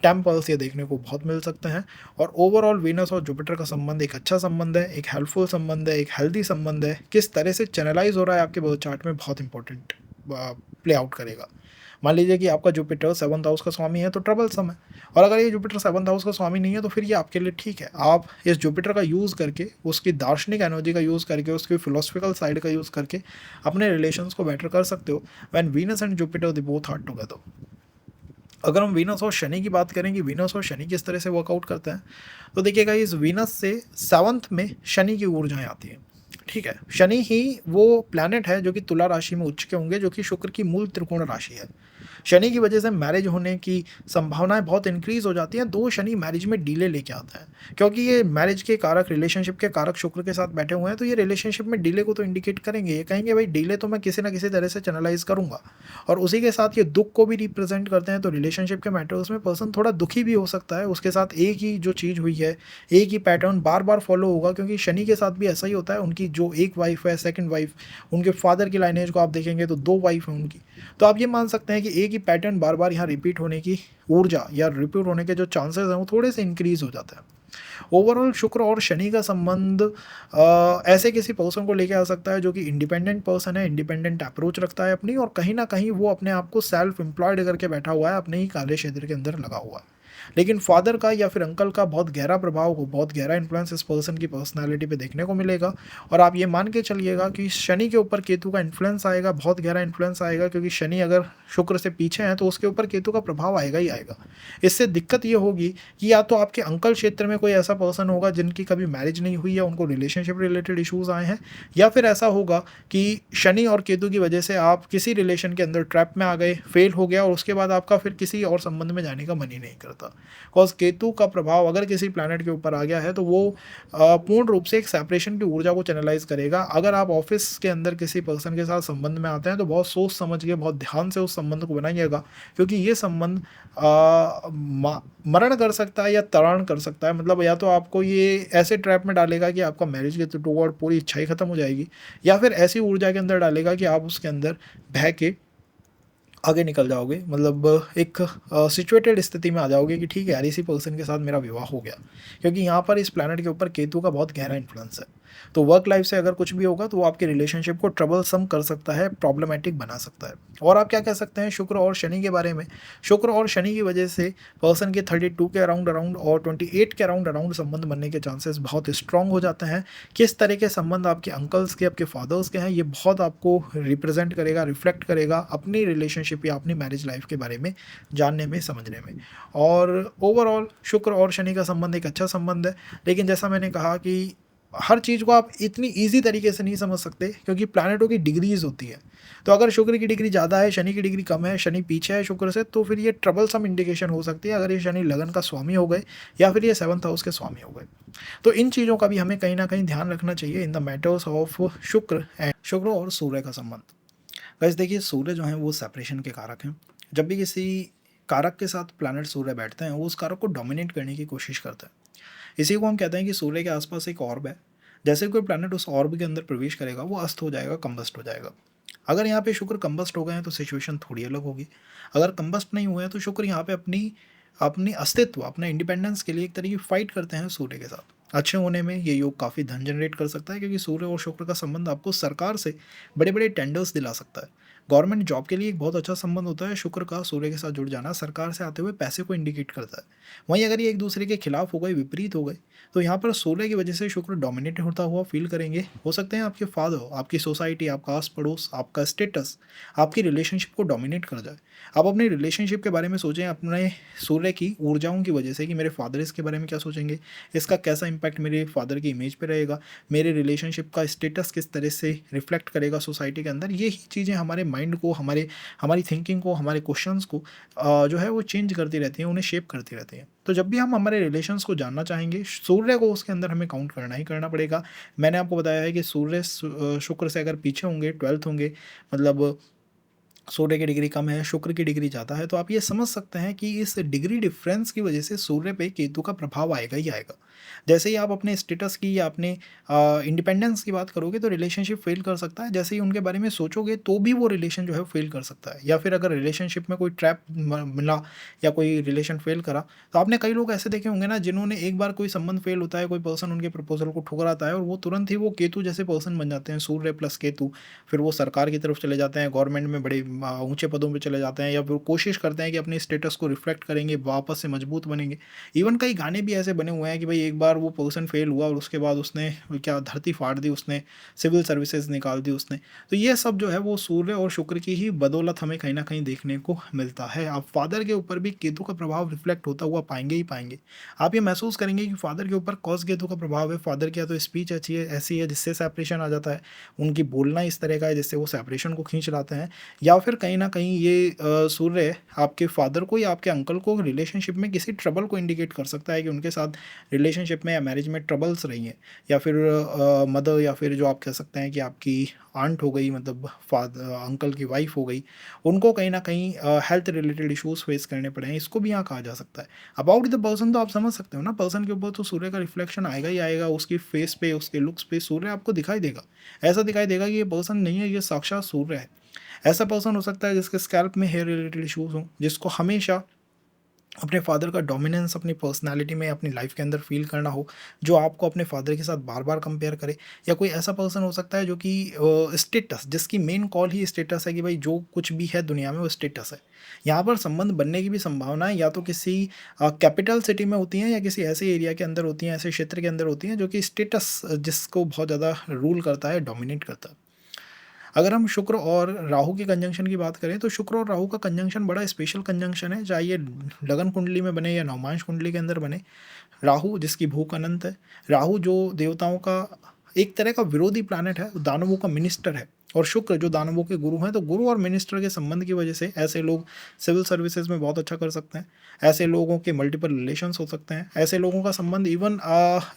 टेम्पल्स ये देखने को बहुत मिल सकते हैं। और ओवरऑल वीनस और जुपिटर का संबंध एक अच्छा संबंध है, एक हेल्पफुल संबंध है, एक हेल्दी संबंध है। किस तरह से चैनलाइज हो रहा है आपके बर्थ चार्ट में बहुत इंपॉर्टेंट प्ले आउट करेगा। मान लीजिए कि आपका जुपिटर 7th हाउस का स्वामी है तो ट्रबलसम है, और अगर ये जुपिटर 7th हाउस का स्वामी नहीं है तो फिर ये आपके लिए ठीक है। आप इस जुपिटर का यूज़ करके, उसकी दार्शनिक एनर्जी का यूज़ करके, उसकी फिलोसफिकल साइड का यूज़ करके अपने रिलेशंस को बेटर कर सकते हो when Venus and Jupiter they both are together. अगर हम वीनस और शनि की बात करें कि वीनस और शनि किस तरह से वर्कआउट करते हैं, तो देखिएगा इस वीनस से 7th में शनि की ऊर्जाएं आती हैं। ठीक है, शनि ही वो प्लैनेट है जो कि तुला राशि में उच्च के होंगे, जो कि शुक्र की मूल त्रिकोण राशि है। शनि की वजह से मैरिज होने की संभावनाएं बहुत इंक्रीज हो जाती हैं। दो शनि मैरिज में डीले लेके आता है, क्योंकि ये मैरिज के कारक, रिलेशनशिप के कारक शुक्र के साथ बैठे हुए हैं, तो ये रिलेशनशिप में डीले को तो इंडिकेट करेंगे। ये कहेंगे भाई डीले तो मैं किसी ना किसी तरह से चैनलाइज करूंगा, और उसी के साथ ये दुख को भी रिप्रेजेंट करते हैं। तो रिलेशनशिप के मैटर्स में पर्सन थोड़ा दुखी भी हो सकता है, उसके साथ एक ही जो चीज़ हुई है, एक ही पैटर्न बार बार फॉलो होगा, क्योंकि शनि के साथ भी ऐसा ही होता है। उनकी जो एक वाइफ है, सेकंड वाइफ, उनके फादर की लाइनेज को आप देखेंगे तो 2 वाइफ है उनकी। तो आप ये मान सकते हैं कि एक ही पैटर्न बार बार यहाँ रिपीट होने की ऊर्जा या रिपीट होने के जो चांसेस हैं वो थोड़े से इंक्रीज हो जाते हैं। ओवरऑल शुक्र और शनि का संबंध ऐसे किसी पर्सन को लेके आ सकता है जो कि इंडिपेंडेंट पर्सन है, इंडिपेंडेंट अप्रोच रखता है अपनी, और कहीं ना कहीं वो अपने आप को सेल्फ एम्प्लॉयड करके बैठा हुआ है, अपने ही कार्य क्षेत्र के अंदर लगा हुआ है। लेकिन फादर का या फिर अंकल का बहुत गहरा प्रभाव हो, बहुत गहरा इन्फ्लुएंस इस पर्सन की पर्सनालिटी पे देखने को मिलेगा। और आप ये मान के चलिएगा कि शनि के ऊपर केतु का इन्फ्लुएंस आएगा, बहुत गहरा इन्फ्लुएंस आएगा, क्योंकि शनि अगर शुक्र से पीछे हैं तो उसके ऊपर केतु का प्रभाव आएगा ही आएगा। इससे दिक्कत ये होगी कि या तो आपके अंकल क्षेत्र में कोई ऐसा पर्सन होगा जिनकी कभी मैरिज नहीं हुई या उनको रिलेशनशिप रिलेटेड इशूज़ आए हैं, या फिर ऐसा होगा कि शनि और केतु की वजह से आप किसी रिलेशन के अंदर ट्रैप में आ गए, फेल हो गया, और उसके बाद आपका फिर किसी और संबंध में जाने का मन ही नहीं करता। बिकॉज केतु का प्रभाव अगर किसी प्लैनेट के ऊपर आ गया है तो वो पूर्ण रूप से एक सेपरेशन की ऊर्जा को चैनलाइज करेगा। अगर आप ऑफिस के अंदर किसी पर्सन के साथ संबंध में आते हैं तो बहुत सोच समझ के बहुत ध्यान से उस संबंध को बनाइएगा, क्योंकि ये संबंध मरण कर सकता है या तरण कर सकता है। मतलब या तो आपको ये ऐसे ट्रैप में डालेगा कि आपका मैरिज के टुवर्ड पूरी इच्छाएं खत्म हो जाएगी, या फिर ऐसी ऊर्जा के अंदर डालेगा कि आप उसके अंदर बह के आगे निकल जाओगे। मतलब एक सिचुएटेड स्थिति में आ जाओगे कि ठीक है यार, इसी पर्सन के साथ मेरा विवाह हो गया, क्योंकि यहाँ पर इस प्लैनेट के ऊपर केतु का बहुत गहरा इन्फ्लुएंस है। तो वर्क लाइफ से अगर कुछ भी होगा तो वो आपके रिलेशनशिप को ट्रबल सम कर सकता है, प्रॉब्लमेटिक बना सकता है। और आप क्या कह सकते हैं शुक्र और शनि के बारे में? शुक्र और शनि की वजह से पर्सन के 32 के अराउंड अराउंड और 28 के अराउंड अराउंड संबंध बनने के चांसेस बहुत स्ट्रांग हो जाते हैं। किस तरह के संबंध आपके अंकल्स के, आपके फादर्स के हैं, ये बहुत आपको रिप्रेजेंट करेगा, रिफ्लेक्ट करेगा अपनी रिलेशनशिप या अपनी मैरिज लाइफ के बारे में जानने में, समझने में। और ओवरऑल शुक्र और शनि का संबंध एक अच्छा संबंध है, लेकिन जैसा मैंने कहा कि हर चीज़ को आप इतनी ईजी तरीके से नहीं समझ सकते, क्योंकि प्लैनेटों की डिग्रीज होती है। तो अगर शुक्र की डिग्री ज़्यादा है, शनि की डिग्री कम है, शनि पीछे है शुक्र से, तो फिर ये ट्रबल सम इंडिकेशन हो सकती है अगर ये शनि लगन का स्वामी हो गए या फिर ये 7th हाउस के स्वामी हो गए। तो इन चीज़ों का भी हमें कहीं ना कहीं ध्यान रखना चाहिए इन द मैटर्स ऑफ शुक्र और सूर्य का संबंध। वैसे देखिए, सूर्य जो है वो सेपरेशन के कारक हैं। जब भी किसी कारक के साथ प्लैनेट सूर्य बैठते हैं वो उस कारक को डोमिनेट करने की कोशिश करते हैं। इसी को हम कहते हैं कि सूर्य के आसपास एक ऑर्ब है, जैसे कोई प्लैनेट उस ऑर्ब के अंदर प्रवेश करेगा वो अस्त हो जाएगा, कंबस्ट हो जाएगा। अगर यहाँ पे शुक्र कंबस्ट हो गए हैं तो सिचुएशन थोड़ी अलग होगी। अगर कंबस्ट नहीं हुए हैं तो शुक्र यहाँ पे अपनी अपनी अस्तित्व, अपने इंडिपेंडेंस के लिए एक तरीके फाइट करते हैं सूर्य के साथ। अच्छे होने में ये योग काफ़ी धन जनरेट कर सकता है, क्योंकि सूर्य और शुक्र का संबंध आपको सरकार से बड़े बड़े टेंडर्स दिला सकता है। गवर्नमेंट जॉब के लिए एक बहुत अच्छा संबंध होता है शुक्र का सूर्य के साथ जुड़ जाना, सरकार से आते हुए पैसे को इंडिकेट करता है। वहीं अगर ये एक दूसरे के खिलाफ हो गए, विपरीत हो गए, तो यहाँ पर सूर्य की वजह से शुक्र डोमिनेट होता हुआ फील करेंगे। हो सकते हैं आपके फादर, आपकी सोसाइटी, आपका आस पड़ोस, आपका स्टेटस आपकी रिलेशनशिप को डोमिनेट कर जाए। आप अपनी रिलेशनशिप के बारे में सोचें अपने सूर्य की ऊर्जाओं की वजह से कि मेरे फादर इसके बारे में क्या सोचेंगे, इसका कैसा इंपैक्ट मेरे फादर की इमेज पे रहेगा, मेरे रिलेशनशिप का स्टेटस किस तरह से रिफ्लेक्ट करेगा सोसाइटी के अंदर। यही चीज़ें हमारे माइंड को, हमारी थिंकिंग को, हमारे क्वेश्चंस को जो है वो चेंज करती रहती हैं, उन्हें शेप करती रहती हैं। तो जब भी हम हमारे रिलेशंस को जानना चाहेंगे, सूर्य को उसके अंदर हमें काउंट करना ही करना पड़ेगा। मैंने आपको बताया है कि सूर्य शुक्र से अगर पीछे होंगे, 12th होंगे, मतलब सूर्य की डिग्री कम है, शुक्र की डिग्री ज़्यादा है, तो आप ये समझ सकते हैं कि इस डिग्री डिफरेंस की वजह से सूर्य पे केतु का प्रभाव आएगा ही आएगा। जैसे ही आप अपने स्टेटस की या अपने इंडिपेंडेंस की बात करोगे तो रिलेशनशिप फेल कर सकता है। जैसे ही उनके बारे में सोचोगे तो भी वो रिलेशन जो है फेल कर सकता है। या फिर अगर रिलेशनशिप में कोई ट्रैप मिला या कोई रिलेशन फेल करा, तो आपने कई लोग ऐसे देखे होंगे ना, जिन्होंने एक बार कोई संबंध फेल होता है, कोई पर्सन उनके प्रपोजल को ठुकराता है और वो तुरंत ही वो केतु जैसे पर्सन बन जाते हैं, सूर्य प्लस केतु। फिर वो सरकार की तरफ चले जाते हैं, गवर्नमेंट में बड़े ऊंचे पदों पे चले जाते हैं, या फिर कोशिश करते हैं कि अपने स्टेटस को रिफ्लेक्ट करेंगे, वापस से मजबूत बनेंगे। इवन कई गाने भी ऐसे बने हुए हैं कि भाई एक बार वो पर्सन फेल हुआ और उसके बाद उसने क्या धरती फाड़ दी, उसने सिविल सर्विसेज निकाल दी उसने। तो ये सब जो है वो सूर्य और शुक्र की ही बदौलत हमें कहीं ना कहीं देखने को मिलता है। आप फादर के ऊपर भी केतु का प्रभाव रिफ्लेक्ट होता हुआ पाएंगे ही पाएंगे। आप ये महसूस करेंगे कि फादर के ऊपर कॉस केतु का प्रभाव है। फादर की या तो स्पीच अच्छी है, ऐसी है जिससे सेपरेशन आ जाता है, उनकी बोलना इस तरह का है जिससे वो सेपरेशन को खींच लाते हैं, या फिर कहीं ना कहीं ये सूर्य आपके फादर को या आपके अंकल को रिलेशनशिप में किसी ट्रबल को इंडिकेट कर सकता है कि उनके साथ रिलेशनशिप में या मैरिज में ट्रबल्स रही हैं, या फिर मदर, या फिर जो आप कह सकते हैं कि आपकी आंट हो गई, मतलब फादर अंकल की वाइफ हो गई, उनको कहीं ना कहीं हेल्थ रिलेटेड इश्यूज फेस करने पड़े हैं। इसको भी यहाँ कहा जा सकता है। अबाउट द पर्सन तो आप समझ सकते हो ना, पर्सन के ऊपर तो सूर्य का रिफ्लेक्शन आएगा ही आएगा, उसकी फेस पे, उसके लुक्स पे सूर्य आपको दिखाई देगा। ऐसा दिखाई देगा कि ये पर्सन नहीं है, ये साक्षात सूर्य है। ऐसा पर्सन हो सकता है जिसके स्कैल्प में हेयर रिलेटेड इश्यूज हों, जिसको हमेशा अपने फादर का डोमिनेंस अपनी पर्सनालिटी में, अपनी लाइफ के अंदर फील करना हो, जो आपको अपने फादर के साथ बार बार कंपेयर करे। या कोई ऐसा पर्सन हो सकता है जो कि स्टेटस, जिसकी मेन कॉल ही स्टेटस है कि भाई जो कुछ भी है दुनिया में वो स्टेटस है। यहाँ पर संबंध बनने की भी संभावनाएं या तो किसी कैपिटल सिटी में होती हैं, या किसी ऐसे एरिया के अंदर होती हैं, ऐसे क्षेत्र के अंदर होती हैं जो कि स्टेटस जिसको बहुत ज़्यादा रूल करता है, डोमिनेट करता है। अगर हम शुक्र और राहु की कंजंक्शन की बात करें तो शुक्र और राहु का कंजंक्शन बड़ा स्पेशल कंजंक्शन है, चाहे ये लगन कुंडली में बने या नवमांश कुंडली के अंदर बने। राहु जिसकी भूख अनंत है, राहु जो देवताओं का एक तरह का विरोधी प्लैनेट है, दानवों का मिनिस्टर है, और शुक्र जो दानवों के गुरु हैं, तो गुरु और मिनिस्टर के संबंध की वजह से ऐसे लोग सिविल सर्विसेज में बहुत अच्छा कर सकते हैं। ऐसे लोगों के मल्टीपल रिलेशंस हो सकते हैं। ऐसे लोगों का संबंध इवन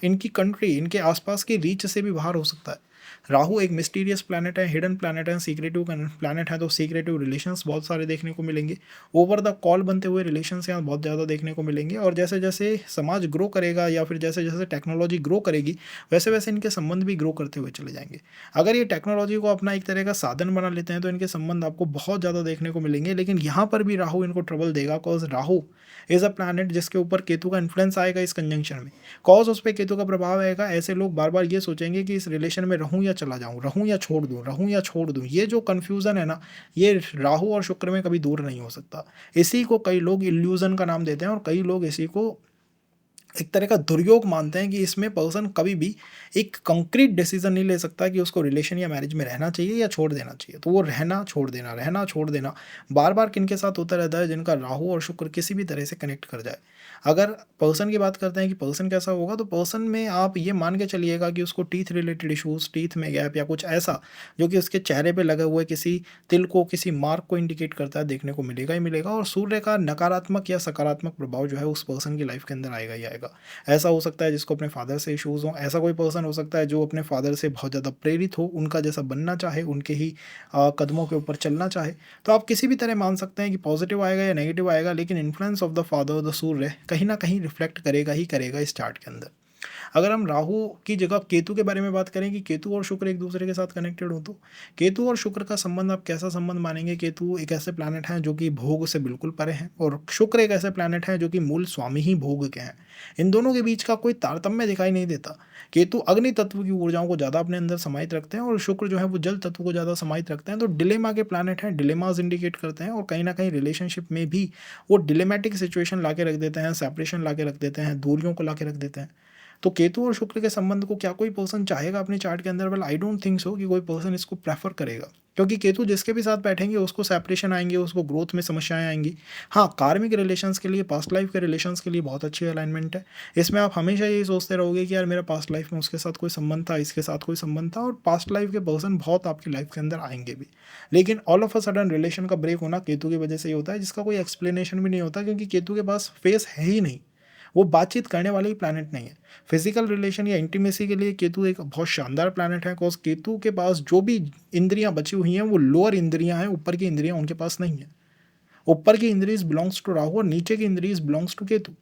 इनकी कंट्री, इनके आसपास की रीच से भी बाहर हो सकता है। राहु एक मिस्टीरियस प्लैनेट है, हिडन प्लैनेट है, सीक्रेटिव प्लैनेट है, तो सीक्रेटिव रिलेशंस बहुत सारे देखने को मिलेंगे। ओवर द कॉल बनते हुए रिलेशंस यहाँ बहुत ज़्यादा देखने को मिलेंगे। और जैसे जैसे समाज ग्रो करेगा या फिर जैसे जैसे टेक्नोलॉजी ग्रो करेगी, वैसे वैसे इनके संबंध भी ग्रो करते हुए चले जाएंगे। अगर ये टेक्नोलॉजी को अपना एक तरह का साधन बना लेते हैं तो इनके संबंध आपको बहुत ज़्यादा देखने को मिलेंगे। लेकिन यहाँ पर भी राहु इनको ट्रबल देगा, cause Rahu is a planet जिसके ऊपर केतु का इन्फ्लुएंस आएगा इस कंजंक्शन में। कॉज उस पर केतु का प्रभाव आएगा। ऐसे लोग बार बार ये सोचेंगे कि इस रिलेशन में रहूं या चला जाऊं, रहूं या छोड़ दूं, रहूं या छोड़ दूं। ये जो कन्फ्यूज़न है ना, ये राहु और शुक्र में कभी दूर नहीं हो सकता। इसी को कई लोग इल्यूजन का नाम देते हैं और कई लोग इसी को एक तरह का दुर्योग मानते हैं कि इसमें पर्सन कभी भी एक कंक्रीट डिसीजन नहीं ले सकता कि उसको रिलेशन या मैरिज में रहना चाहिए या छोड़ देना चाहिए। तो वो रहना छोड़ देना, रहना छोड़ देना बार बार किनके साथ होता रहता है, जिनका राहु और शुक्र किसी भी तरह से कनेक्ट कर जाए। अगर पर्सन की बात करते हैं कि पर्सन कैसा होगा, तो पर्सन में आप ये मान के चलिएगा कि उसको टीथ रिलेटेड इशूज़, टीथ में गैप या कुछ ऐसा जो कि उसके चेहरे पे लगे हुए किसी तिल को, किसी मार्क को इंडिकेट करता है, देखने को मिलेगा ही मिलेगा। और सूर्य का नकारात्मक या सकारात्मक प्रभाव जो है उस पर्सन की लाइफ के अंदर आएगा ही आएगा। ऐसा हो सकता है जिसको अपने फादर से इश्यूज़ हों, ऐसा कोई पर्सन हो सकता है जो अपने फादर से बहुत ज़्यादा प्रेरित हो, उनका जैसा बनना चाहे, उनके ही कदमों के ऊपर चलना चाहे। तो आप किसी भी तरह मान सकते हैं कि पॉजिटिव आएगा या नेगेटिव आएगा, लेकिन influence of the father, the Surya, कहीं ना कहीं रिफ्लेक्ट करेगा ही करेगा इस चार्ट के अंदर। अगर हम राहु की जगह केतु के बारे में बात करें कि केतु और शुक्र एक दूसरे के साथ कनेक्टेड हो, तो केतु और शुक्र का संबंध आप कैसा संबंध मानेंगे। केतु एक ऐसे प्लैनेट हैं जो कि भोग से बिल्कुल परे हैं, और शुक्र एक ऐसे प्लैनेट हैं जो कि मूल स्वामी ही भोग के हैं। इन दोनों के बीच का कोई तारतम्य दिखाई नहीं देता। केतु अग्नि तत्व की ऊर्जाओं को ज़्यादा अपने अंदर समाहित रखते हैं और शुक्र जो है वो जल तत्व को ज़्यादा समाहित रखते हैं। तो डिलेमा के प्लैनेट हैं, डिलेमाज इंडिकेट करते हैं, और कहीं ना कहीं रिलेशनशिप में भी वो डिलेमेटिक सिचुएशन ला के रख देते हैं, सेपरेशन ला के रख देते हैं, दूरियों को ला के रख देते हैं। तो केतु और शुक्र के संबंध को क्या कोई पर्सन चाहेगा अपने चार्ट के अंदर? Well, I don't think so कि कोई पर्सन इसको प्रेफर करेगा, क्योंकि केतु जिसके भी साथ बैठेंगे उसको सेपरेशन आएंगे, उसको ग्रोथ में समस्याएं आएंगी। हाँ, कार्मिक रिलेशंस के लिए, पास्ट लाइफ के रिलेशंस के लिए बहुत अच्छी अलाइनमेंट है। इसमें आप हमेशा यही सोचते रहोगे कि यार मेरा पास्ट लाइफ में उसके साथ कोई संबंध था, इसके साथ कोई संबंध था, और पास्ट लाइफ के पर्सन बहुत आपकी लाइफ के अंदर आएंगे भी। लेकिन all of a sudden relation का ब्रेक होना केतु की वजह से ही होता है, जिसका कोई एक्सप्लेनेशन भी नहीं होता, क्योंकि केतु के पास फेस है ही नहीं। वो बातचीत करने वाले ही प्लैनेट नहीं है। फिजिकल रिलेशन या इंटीमेसी के लिए केतु एक बहुत शानदार प्लैनेट है, बिकॉज केतु के पास जो भी इंद्रियां बची हुई हैं वो लोअर इंद्रियां हैं, ऊपर की इंद्रियां उनके पास नहीं है। ऊपर की इंद्रियज बिलोंग्स टू राहु और नीचे की इंद्रियज बिलोंग्स टू केतु।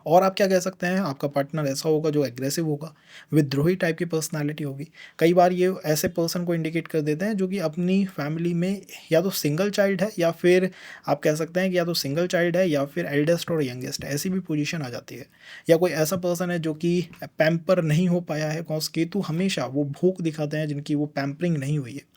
और आप क्या कह सकते हैं, आपका पार्टनर ऐसा होगा जो एग्रेसिव होगा, विद्रोही टाइप की पर्सनालिटी होगी। कई बार ये ऐसे पर्सन को इंडिकेट कर देते हैं जो कि अपनी फैमिली में या तो सिंगल चाइल्ड है, या फिर आप कह सकते हैं कि या तो सिंगल चाइल्ड है या फिर एल्डेस्ट और यंगेस्ट, ऐसी भी पोजीशन आ जाती है। या कोई ऐसा पर्सन है जो कि पैम्पर नहीं हो पाया है, कॉज केतु हमेशा वो भूख दिखाते हैं जिनकी वो पैम्परिंग नहीं हुई है।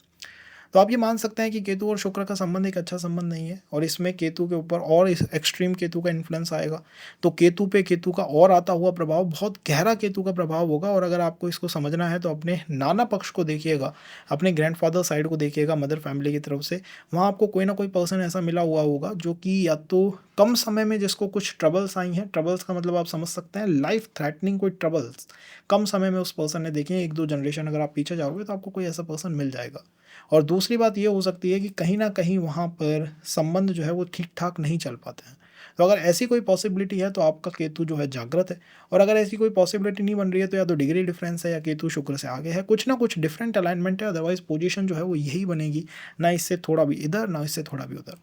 तो आप ये मान सकते हैं कि केतु और शुक्र का संबंध एक अच्छा संबंध नहीं है, और इसमें केतु के ऊपर और इस एक्सट्रीम केतु का इन्फ्लुएंस आएगा। तो केतु पे केतु का और आता हुआ प्रभाव, बहुत गहरा केतु का प्रभाव होगा। और अगर आपको इसको समझना है तो अपने नाना पक्ष को देखिएगा, अपने ग्रैंडफादर साइड को देखिएगा, मदर फैमिली की तरफ से। वहाँ आपको कोई ना कोई पर्सन ऐसा मिला हुआ होगा जो कि या तो कम समय में जिसको कुछ ट्रबल्स आई हैं, ट्रबल्स का मतलब आप समझ सकते हैं लाइफ थ्रेटनिंग कोई ट्रबल्स कम समय में उस पर्सन ने देखी हैं। एक दो जनरेशन अगर आप पीछे जाओगे तो आपको कोई ऐसा पर्सन मिल जाएगा। और दूसरी बात ये हो सकती है कि कहीं ना कहीं वहाँ पर संबंध जो है वो ठीक ठाक नहीं चल पाते हैं। तो अगर ऐसी कोई पॉसिबिलिटी है तो आपका केतु जो है जागृत है। और अगर ऐसी कोई पॉसिबिलिटी नहीं बन रही है तो या तो डिग्री डिफरेंस है या केतु शुक्र से आगे है, कुछ ना कुछ डिफरेंट अलाइनमेंट है। अदरवाइज पोजीशन जो है वो यही बनेगी, ना इससे थोड़ा भी इधर ना इससे थोड़ा भी उधर।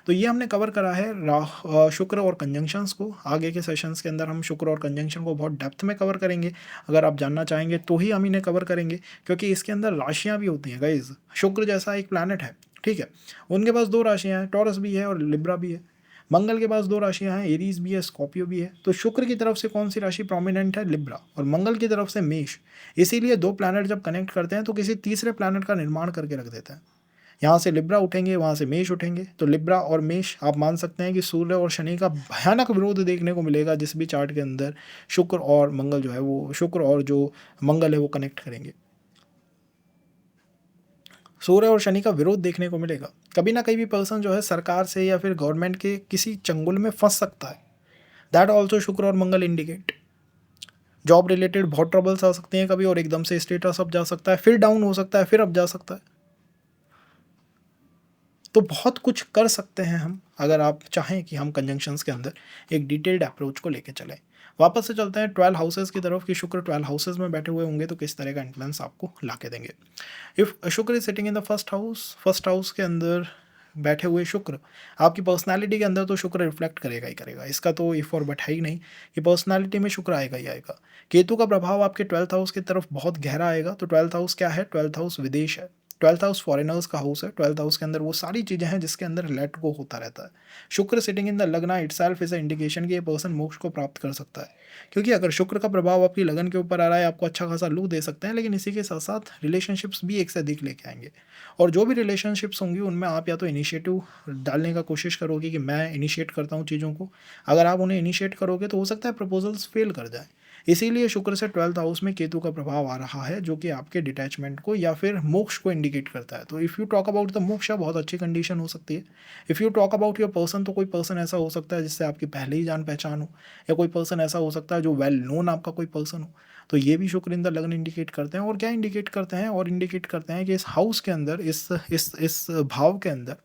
तो ये हमने कवर करा है शुक्र और कंजंक्शंस को। आगे के सेशंस के अंदर हम शुक्र और कंजंक्शन को बहुत डेप्थ में कवर करेंगे। अगर आप जानना चाहेंगे तो ही हम इन्हें कवर करेंगे, क्योंकि इसके अंदर राशियाँ भी होती हैं गाइज। शुक्र जैसा एक प्लैनेट है, ठीक है, उनके पास दो राशियाँ हैं, टॉरस भी है और लिब्रा भी है। मंगल के पास दो राशियां हैं, एरीज भी है, स्कॉर्पियो भी है। तो शुक्र की तरफ से कौन सी राशि प्रोमिनेंट है? लिब्रा। और मंगल की तरफ से मेष। इसीलिए दो प्लैनेट जब कनेक्ट करते हैं तो किसी तीसरे प्लैनेट का निर्माण करके रख देते हैं। यहाँ से लिब्रा उठेंगे, वहाँ से मेष उठेंगे, तो लिब्रा और मेष आप मान सकते हैं कि सूर्य और शनि का भयानक विरोध देखने को मिलेगा जिस भी चार्ट के अंदर शुक्र और मंगल जो है वो, शुक्र और जो मंगल है वो कनेक्ट करेंगे। सूर्य और शनि का विरोध देखने को मिलेगा। कभी ना कभी भी पर्सन जो है सरकार से या फिर गवर्नमेंट के किसी चंगुल में फंस सकता है। दैट ऑल्सो शुक्र और मंगल इंडिकेट। जॉब रिलेटेड बहुत ट्रबल्स आ सकती हैं कभी, और एकदम से स्टेटस अप जा सकता है, फिर डाउन हो सकता है, फिर अप जा सकता है। तो बहुत कुछ कर सकते हैं हम, अगर आप चाहें कि हम कंजंक्शंस के अंदर एक डिटेल्ड अप्रोच को लेके चलें। वापस से चलते हैं 12 हाउसेस की तरफ कि शुक्र 12 हाउसेस में बैठे हुए होंगे तो किस तरह का इन्फ्लुएंस आपको ला के देंगे। इफ़ शुक्र is sitting in the first house के अंदर बैठे हुए शुक्र आपकी पर्सनालिटी के अंदर तो शुक्र रिफ्लेक्ट करेगा ही करेगा, इसका तो इफ और बट है ही नहीं कि पर्सनालिटी में शुक्र आएगा ही आएगा। केतु का प्रभाव आपके 12th हाउस की तरफ बहुत गहरा आएगा। तो 12th हाउस क्या है? 12th हाउस विदेश है, 12th हाउस फॉरेनर्स का हाउस है। 12th हाउस के अंदर वो सारी चीज़ें हैं जिसके अंदर लेट गो होता रहता है। शुक्र सिटिंग इन द लगना इटसेल्फ इज अ इंडिकेशन कि ये पर्सन मोक्ष को प्राप्त कर सकता है, क्योंकि अगर शुक्र का प्रभाव आपकी लगन के ऊपर आ रहा है आपको अच्छा खासा लुक दे सकते हैं, लेकिन इसी के साथ साथ रिलेशनशिप्स भी एक से अधिक लेके आएंगे। और जो भी रिलेशनशिप्स होंगी उनमें आप या तो इनिशिएटिव डालने का कोशिश करोगे कि मैं इनिशिएट करता हूँ चीज़ों को। अगर आप उन्हें इनिशिएट करोगे तो हो सकता है प्रपोजल्स फेल कर जाए। इसीलिए शुक्र से 12th हाउस में केतु का प्रभाव आ रहा है, जो कि आपके डिटैचमेंट को या फिर मोक्ष को इंडिकेट करता है। तो if you talk about the मोक्ष बहुत अच्छी कंडीशन हो सकती है। If you talk about your person तो कोई पर्सन ऐसा हो सकता है जिससे आपकी पहले ही जान पहचान हो, या कोई पर्सन ऐसा हो सकता है जो वेल नोन आपका कोई पर्सन हो। तो ये भी शुक्र इन द लगन इंडिकेट करते हैं। और क्या इंडिकेट करते हैं? और इंडिकेट करते हैं कि इस हाउस के अंदर, इस भाव के अंदर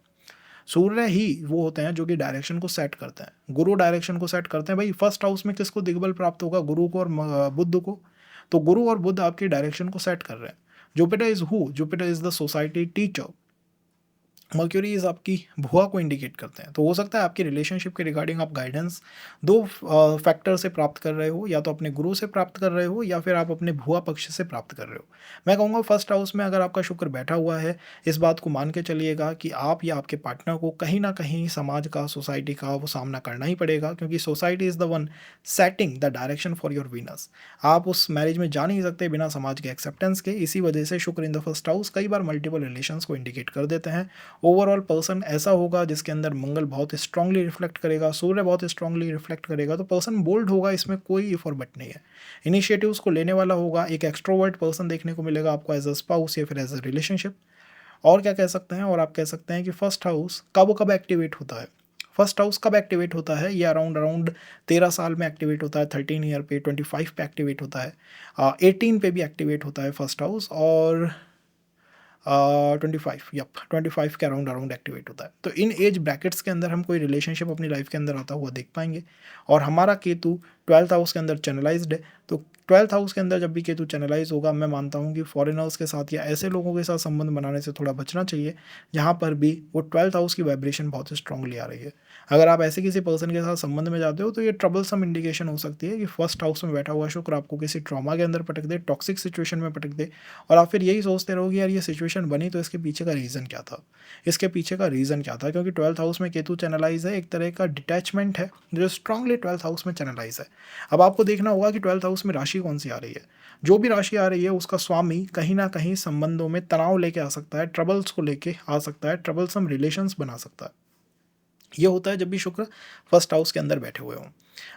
सूर्य ही वो होते हैं जो कि डायरेक्शन को सेट करते हैं। गुरु डायरेक्शन को सेट करते हैं। भाई फर्स्ट हाउस में किसको दिग्बल प्राप्त होगा? गुरु को और बुध को। तो गुरु और बुध आपकी डायरेक्शन को सेट कर रहे हैं। Jupiter is who? Jupiter is the society teacher. Mercury is आपकी भुआ को इंडिकेट करते हैं। तो हो सकता है आपकी रिलेशनशिप के रिगार्डिंग आप गाइडेंस दो फैक्टर से प्राप्त कर रहे हो, या तो अपने गुरु से प्राप्त कर रहे हो या फिर आप अपने भुआ पक्ष से प्राप्त कर रहे हो। मैं कहूँगा फर्स्ट हाउस में अगर आपका शुक्र बैठा हुआ है, इस बात को मान के चलिएगा कि आप या आपके पार्टनर को कहीं ना कहीं समाज का, सोसाइटी का वो सामना करना ही पड़ेगा, क्योंकि society is the one setting the direction for your Venus. आप उस मैरिज में जा नहीं सकते बिना समाज के एक्सेप्टेंस के। इसी वजह से शुक्र इन द फर्स्ट हाउस कई बार मल्टीपल रिलेशंस को इंडिकेट कर देते हैं। ओवरऑल पर्सन ऐसा होगा जिसके अंदर मंगल बहुत स्ट्रांगली रिफ्लेक्ट करेगा, सूर्य बहुत स्ट्रांगली रिफ्लेक्ट करेगा। तो पर्सन बोल्ड होगा, इसमें कोई इफ और बट नहीं है। इनिशिएटिव्स को लेने वाला होगा, एक एक्सट्रोवर्ट पर्सन देखने को मिलेगा आपको एज अ स्पाउस या फिर एज अ रिलेशनशिप। और क्या कह सकते हैं? और आप कह सकते हैं कि फर्स्ट हाउस कब कब एक्टिवेट होता है? फर्स्ट हाउस कब एक्टिवेट होता है? ये अराउंड अराउंड 13 साल में एक्टिवेट होता है, 13 ईयर पे, 25 पे एक्टिवेट होता है, 18 पे भी एक्टिवेट होता है फर्स्ट हाउस, और 25, यप 25 के अराउंड अराउंड एक्टिवेट होता है। तो इन एज ब्रैकेट्स के अंदर हम कोई रिलेशनशिप अपनी लाइफ के अंदर आता हुआ देख पाएंगे। और हमारा केतु 12th हाउस के अंदर चैनलाइज्ड है। तो 12th हाउस के अंदर जब भी केतु चैनलाइज होगा, मैं मानता हूँ कि फॉरेनर्स के साथ या ऐसे लोगों के साथ संबंध बनाने से थोड़ा बचना चाहिए जहाँ पर भी वो 12th हाउस की वाइब्रेशन बहुत स्ट्रांगली आ रही है। अगर आप ऐसे किसी पर्सन के साथ संबंध में जाते हो तो ये ट्रबलसम इंडिकेशन हो सकती है कि फर्स्ट हाउस में बैठा हुआ शुक्र आपको किसी ट्रॉमा के अंदर पटक दे, टॉक्सिक सिचुएशन में पटक दे, और आप फिर यही सोचते रहोगे यार ये सिचुएशन बनी तो इसके पीछे का रीज़न क्या था, इसके पीछे का रीज़न क्या था। क्योंकि 12th हाउस में केतु चैनलाइज है, एक तरह का डिटैचमेंट है जो स्ट्रांगली 12th हाउस में चैनलाइज है। अब आपको देखना होगा कि 12th हाउस में राशि कौन सी आ रही है। जो भी राशि आ रही है उसका स्वामी कहीं ना कहीं संबंधों में तनाव लेके आ सकता है, ट्रबल्स को लेके आ सकता है, ट्रबलसम रिलेशंस बना सकता है। ये होता है जब भी शुक्र फर्स्ट हाउस के अंदर बैठे हुए हों।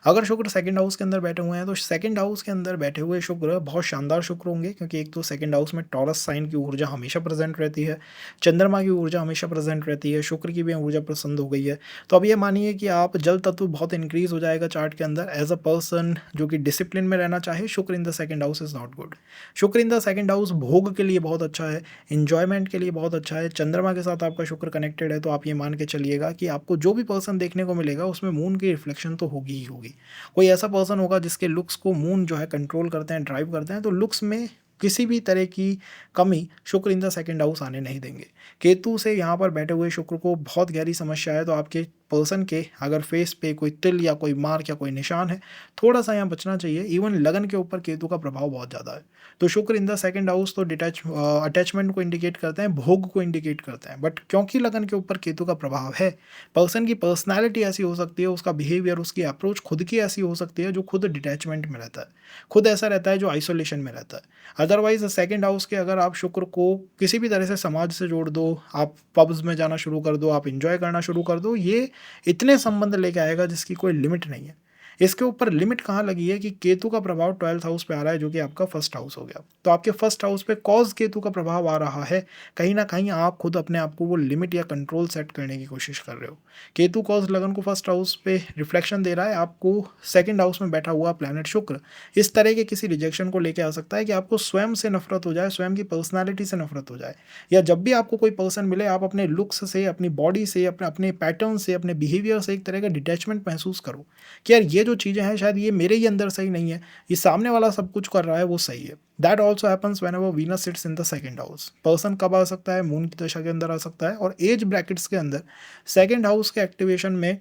अगर शुक्र सेकंड हाउस के अंदर बैठे हुए हैं तो सेकंड हाउस के अंदर बैठे हुए शुक्र बहुत शानदार शुक्र होंगे, क्योंकि एक तो सेकंड हाउस में टॉरस साइन की ऊर्जा हमेशा प्रेजेंट रहती है, चंद्रमा की ऊर्जा हमेशा प्रेजेंट रहती है, शुक्र की भी ऊर्जा पसंद हो गई है। तो अब ये मानिए कि आप जल तत्व बहुत इंक्रीज हो जाएगा चार्ट के अंदर। एज अ पर्सन जो कि डिसिप्लिन में रहना चाहे, शुक्र इन the second house is not good. शुक्र इन द सेकंड हाउस भोग के लिए बहुत अच्छा है, इंजॉयमेंट के लिए बहुत अच्छा है। चंद्रमा के साथ आपका शुक्र कनेक्टेड है, तो आप ये मान के चलिएगा कि आपको जो भी पर्सन देखने को मिलेगा उसमें मून की रिफ्लेक्शन तो होगी ही होगी। कोई ऐसा पर्सन होगा जिसके लुक्स को मून जो है कंट्रोल करते हैं, ड्राइव करते हैं, तो लुक्स में किसी भी तरह की कमी शुक्र इन द सेकंड हाउस आने नहीं देंगे। केतु से यहाँ पर बैठे हुए शुक्र को बहुत गहरी समस्या है। तो आपके पर्सन के अगर फेस पे कोई तिल या कोई मार्क या कोई निशान है, थोड़ा सा यहाँ बचना चाहिए। इवन लगन के ऊपर केतु का प्रभाव बहुत ज़्यादा है। तो शुक्र इन द सेकंड हाउस तो अटैचमेंट को इंडिकेट करते हैं, भोग को इंडिकेट करते हैं। बट क्योंकि लगन के ऊपर केतु का प्रभाव है, पर्सन की पर्सनैलिटी ऐसी हो सकती है, उसका बिहेवियर, उसकी अप्रोच खुद की ऐसी हो सकती है जो खुद डिटैचमेंट में रहता है, खुद ऐसा रहता है जो आइसोलेशन में रहता है। अदरवाइज सेकंड हाउस के अगर आप शुक्र को किसी भी तरह से समाज से जोड़ दो, आप पब्स में जाना शुरू कर दो, आप इंजॉय करना शुरू कर दो, ये इतने संबंध लेके आएगा जिसकी कोई लिमिट नहीं है। इसके ऊपर लिमिट कहाँ लगी है कि केतु का प्रभाव 12th हाउस पे आ रहा है, जो कि आपका फर्स्ट हाउस हो गया। तो आपके फर्स्ट हाउस पे कॉज केतु का प्रभाव आ रहा है, कहीं ना कहीं आप खुद अपने आप को वो लिमिट या कंट्रोल सेट करने की कोशिश कर रहे हो। केतु कॉज लगन को फर्स्ट हाउस पे रिफ्लेक्शन दे रहा है, आपको सेकंड हाउस में बैठा हुआ प्लैनेट शुक्र इस तरह के किसी रिजेक्शन को लेके आ सकता है कि आपको स्वयं से नफरत हो जाए, स्वयं की पर्सनालिटी से नफरत हो जाए, या जब भी आपको कोई पर्सन मिले आप अपने लुक्स से, अपनी बॉडी से, अपने अपने पैटर्न से, अपने बिहेवियर से एक तरह का डिटैचमेंट महसूस करो कि यार ये जो चीज़ें हैं शायद ये मेरे ही अंदर सही नहीं है, ये सामने वाला सब कुछ कर रहा है वो सही है। That also happens whenever Venus sits in the second house. Person कब आ सकता है? मून की दशा के अंदर आ सकता है, और एज ब्रैकेट्स के अंदर सेकंड हाउस के एक्टिवेशन में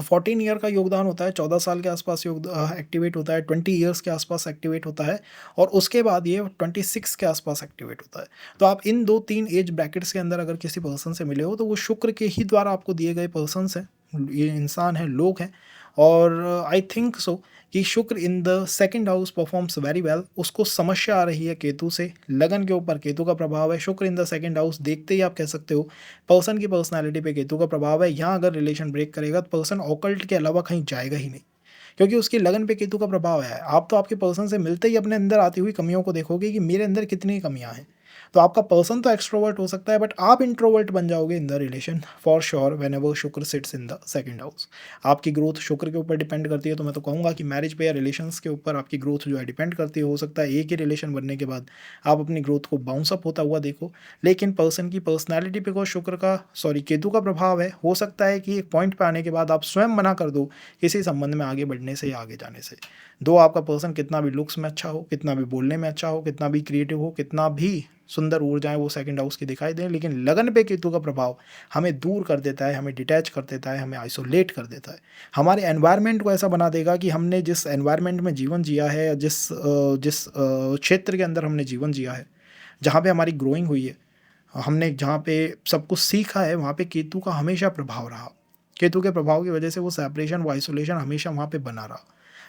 14 ईयर का योगदान होता है, 14 साल के आसपास एक्टिवेट होता है, 20 ईयर्स के आसपास एक्टिवेट होता है, और उसके बाद ये 26 के आसपास एक्टिवेट होता है। तो आप इन 2-3 एज ब्रैकेट्स के अंदर अगर किसी पर्सन से मिले हो तो वो शुक्र के ही द्वारा आपको दिए गए पर्सन्स हैं, ये इंसान हैं, लोग हैं। और आई थिंक सो कि शुक्र इन the second house performs very well. उसको समस्या आ रही है केतु से, लगन के ऊपर केतु का प्रभाव है, शुक्र इन द सेकंड हाउस देखते ही आप कह सकते हो पर्सन की पर्सनालिटी पे केतु का प्रभाव है। यहाँ अगर रिलेशन ब्रेक करेगा तो पर्सन ऑकल्ट के अलावा कहीं जाएगा ही नहीं, क्योंकि उसकी लगन पे केतु का प्रभाव है। आप तो आपके पर्सन से मिलते ही अपने अंदर आती हुई कमियों को देखोगे कि मेरे अंदर कितनी कमियां हैं। तो आपका पर्सन तो एक्सट्रोवर्ट हो सकता है, बट आप इंट्रोवर्ट बन जाओगे in the relation for sure whenever Shukra sits in the second house. आपकी ग्रोथ शुक्र के ऊपर डिपेंड करती है, तो मैं तो कहूँगा कि मैरिज पे या रिलेशंस के ऊपर आपकी ग्रोथ जो है डिपेंड करती है। हो सकता है एक ही रिलेशन बनने के बाद आप अपनी ग्रोथ को बाउंस अप होता हुआ देखो, लेकिन पर्सन की पर्सनैलिटी पे को शुक्र का केतु का प्रभाव है। हो सकता है कि एक पॉइंट पे आने के बाद आप स्वयं मना कर दो किसी संबंध में आगे बढ़ने से या आगे जाने से। दो आपका पर्सन कितना भी लुक्स में अच्छा हो, कितना भी बोलने में अच्छा हो, कितना भी क्रिएटिव हो, कितना भी सुंदर ऊर्जाएं वो सेकंड हाउस की दिखाई दें, लेकिन लगन पे केतु का प्रभाव हमें दूर कर देता है, हमें डिटैच कर देता है, हमें आइसोलेट कर देता है। हमारे एनवायरनमेंट को ऐसा बना देगा कि हमने जिस एनवायरनमेंट में जीवन जिया है, या जिस क्षेत्र के अंदर हमने जीवन जिया है, जहाँ पे हमारी ग्रोइंग हुई है, हमने जहाँ पे सब कुछ सीखा है, वहाँ पे केतु का हमेशा प्रभाव रहा। केतु के प्रभाव की वजह से वो सेपरेशन, वो आइसोलेशन हमेशा वहाँ पे बना रहा।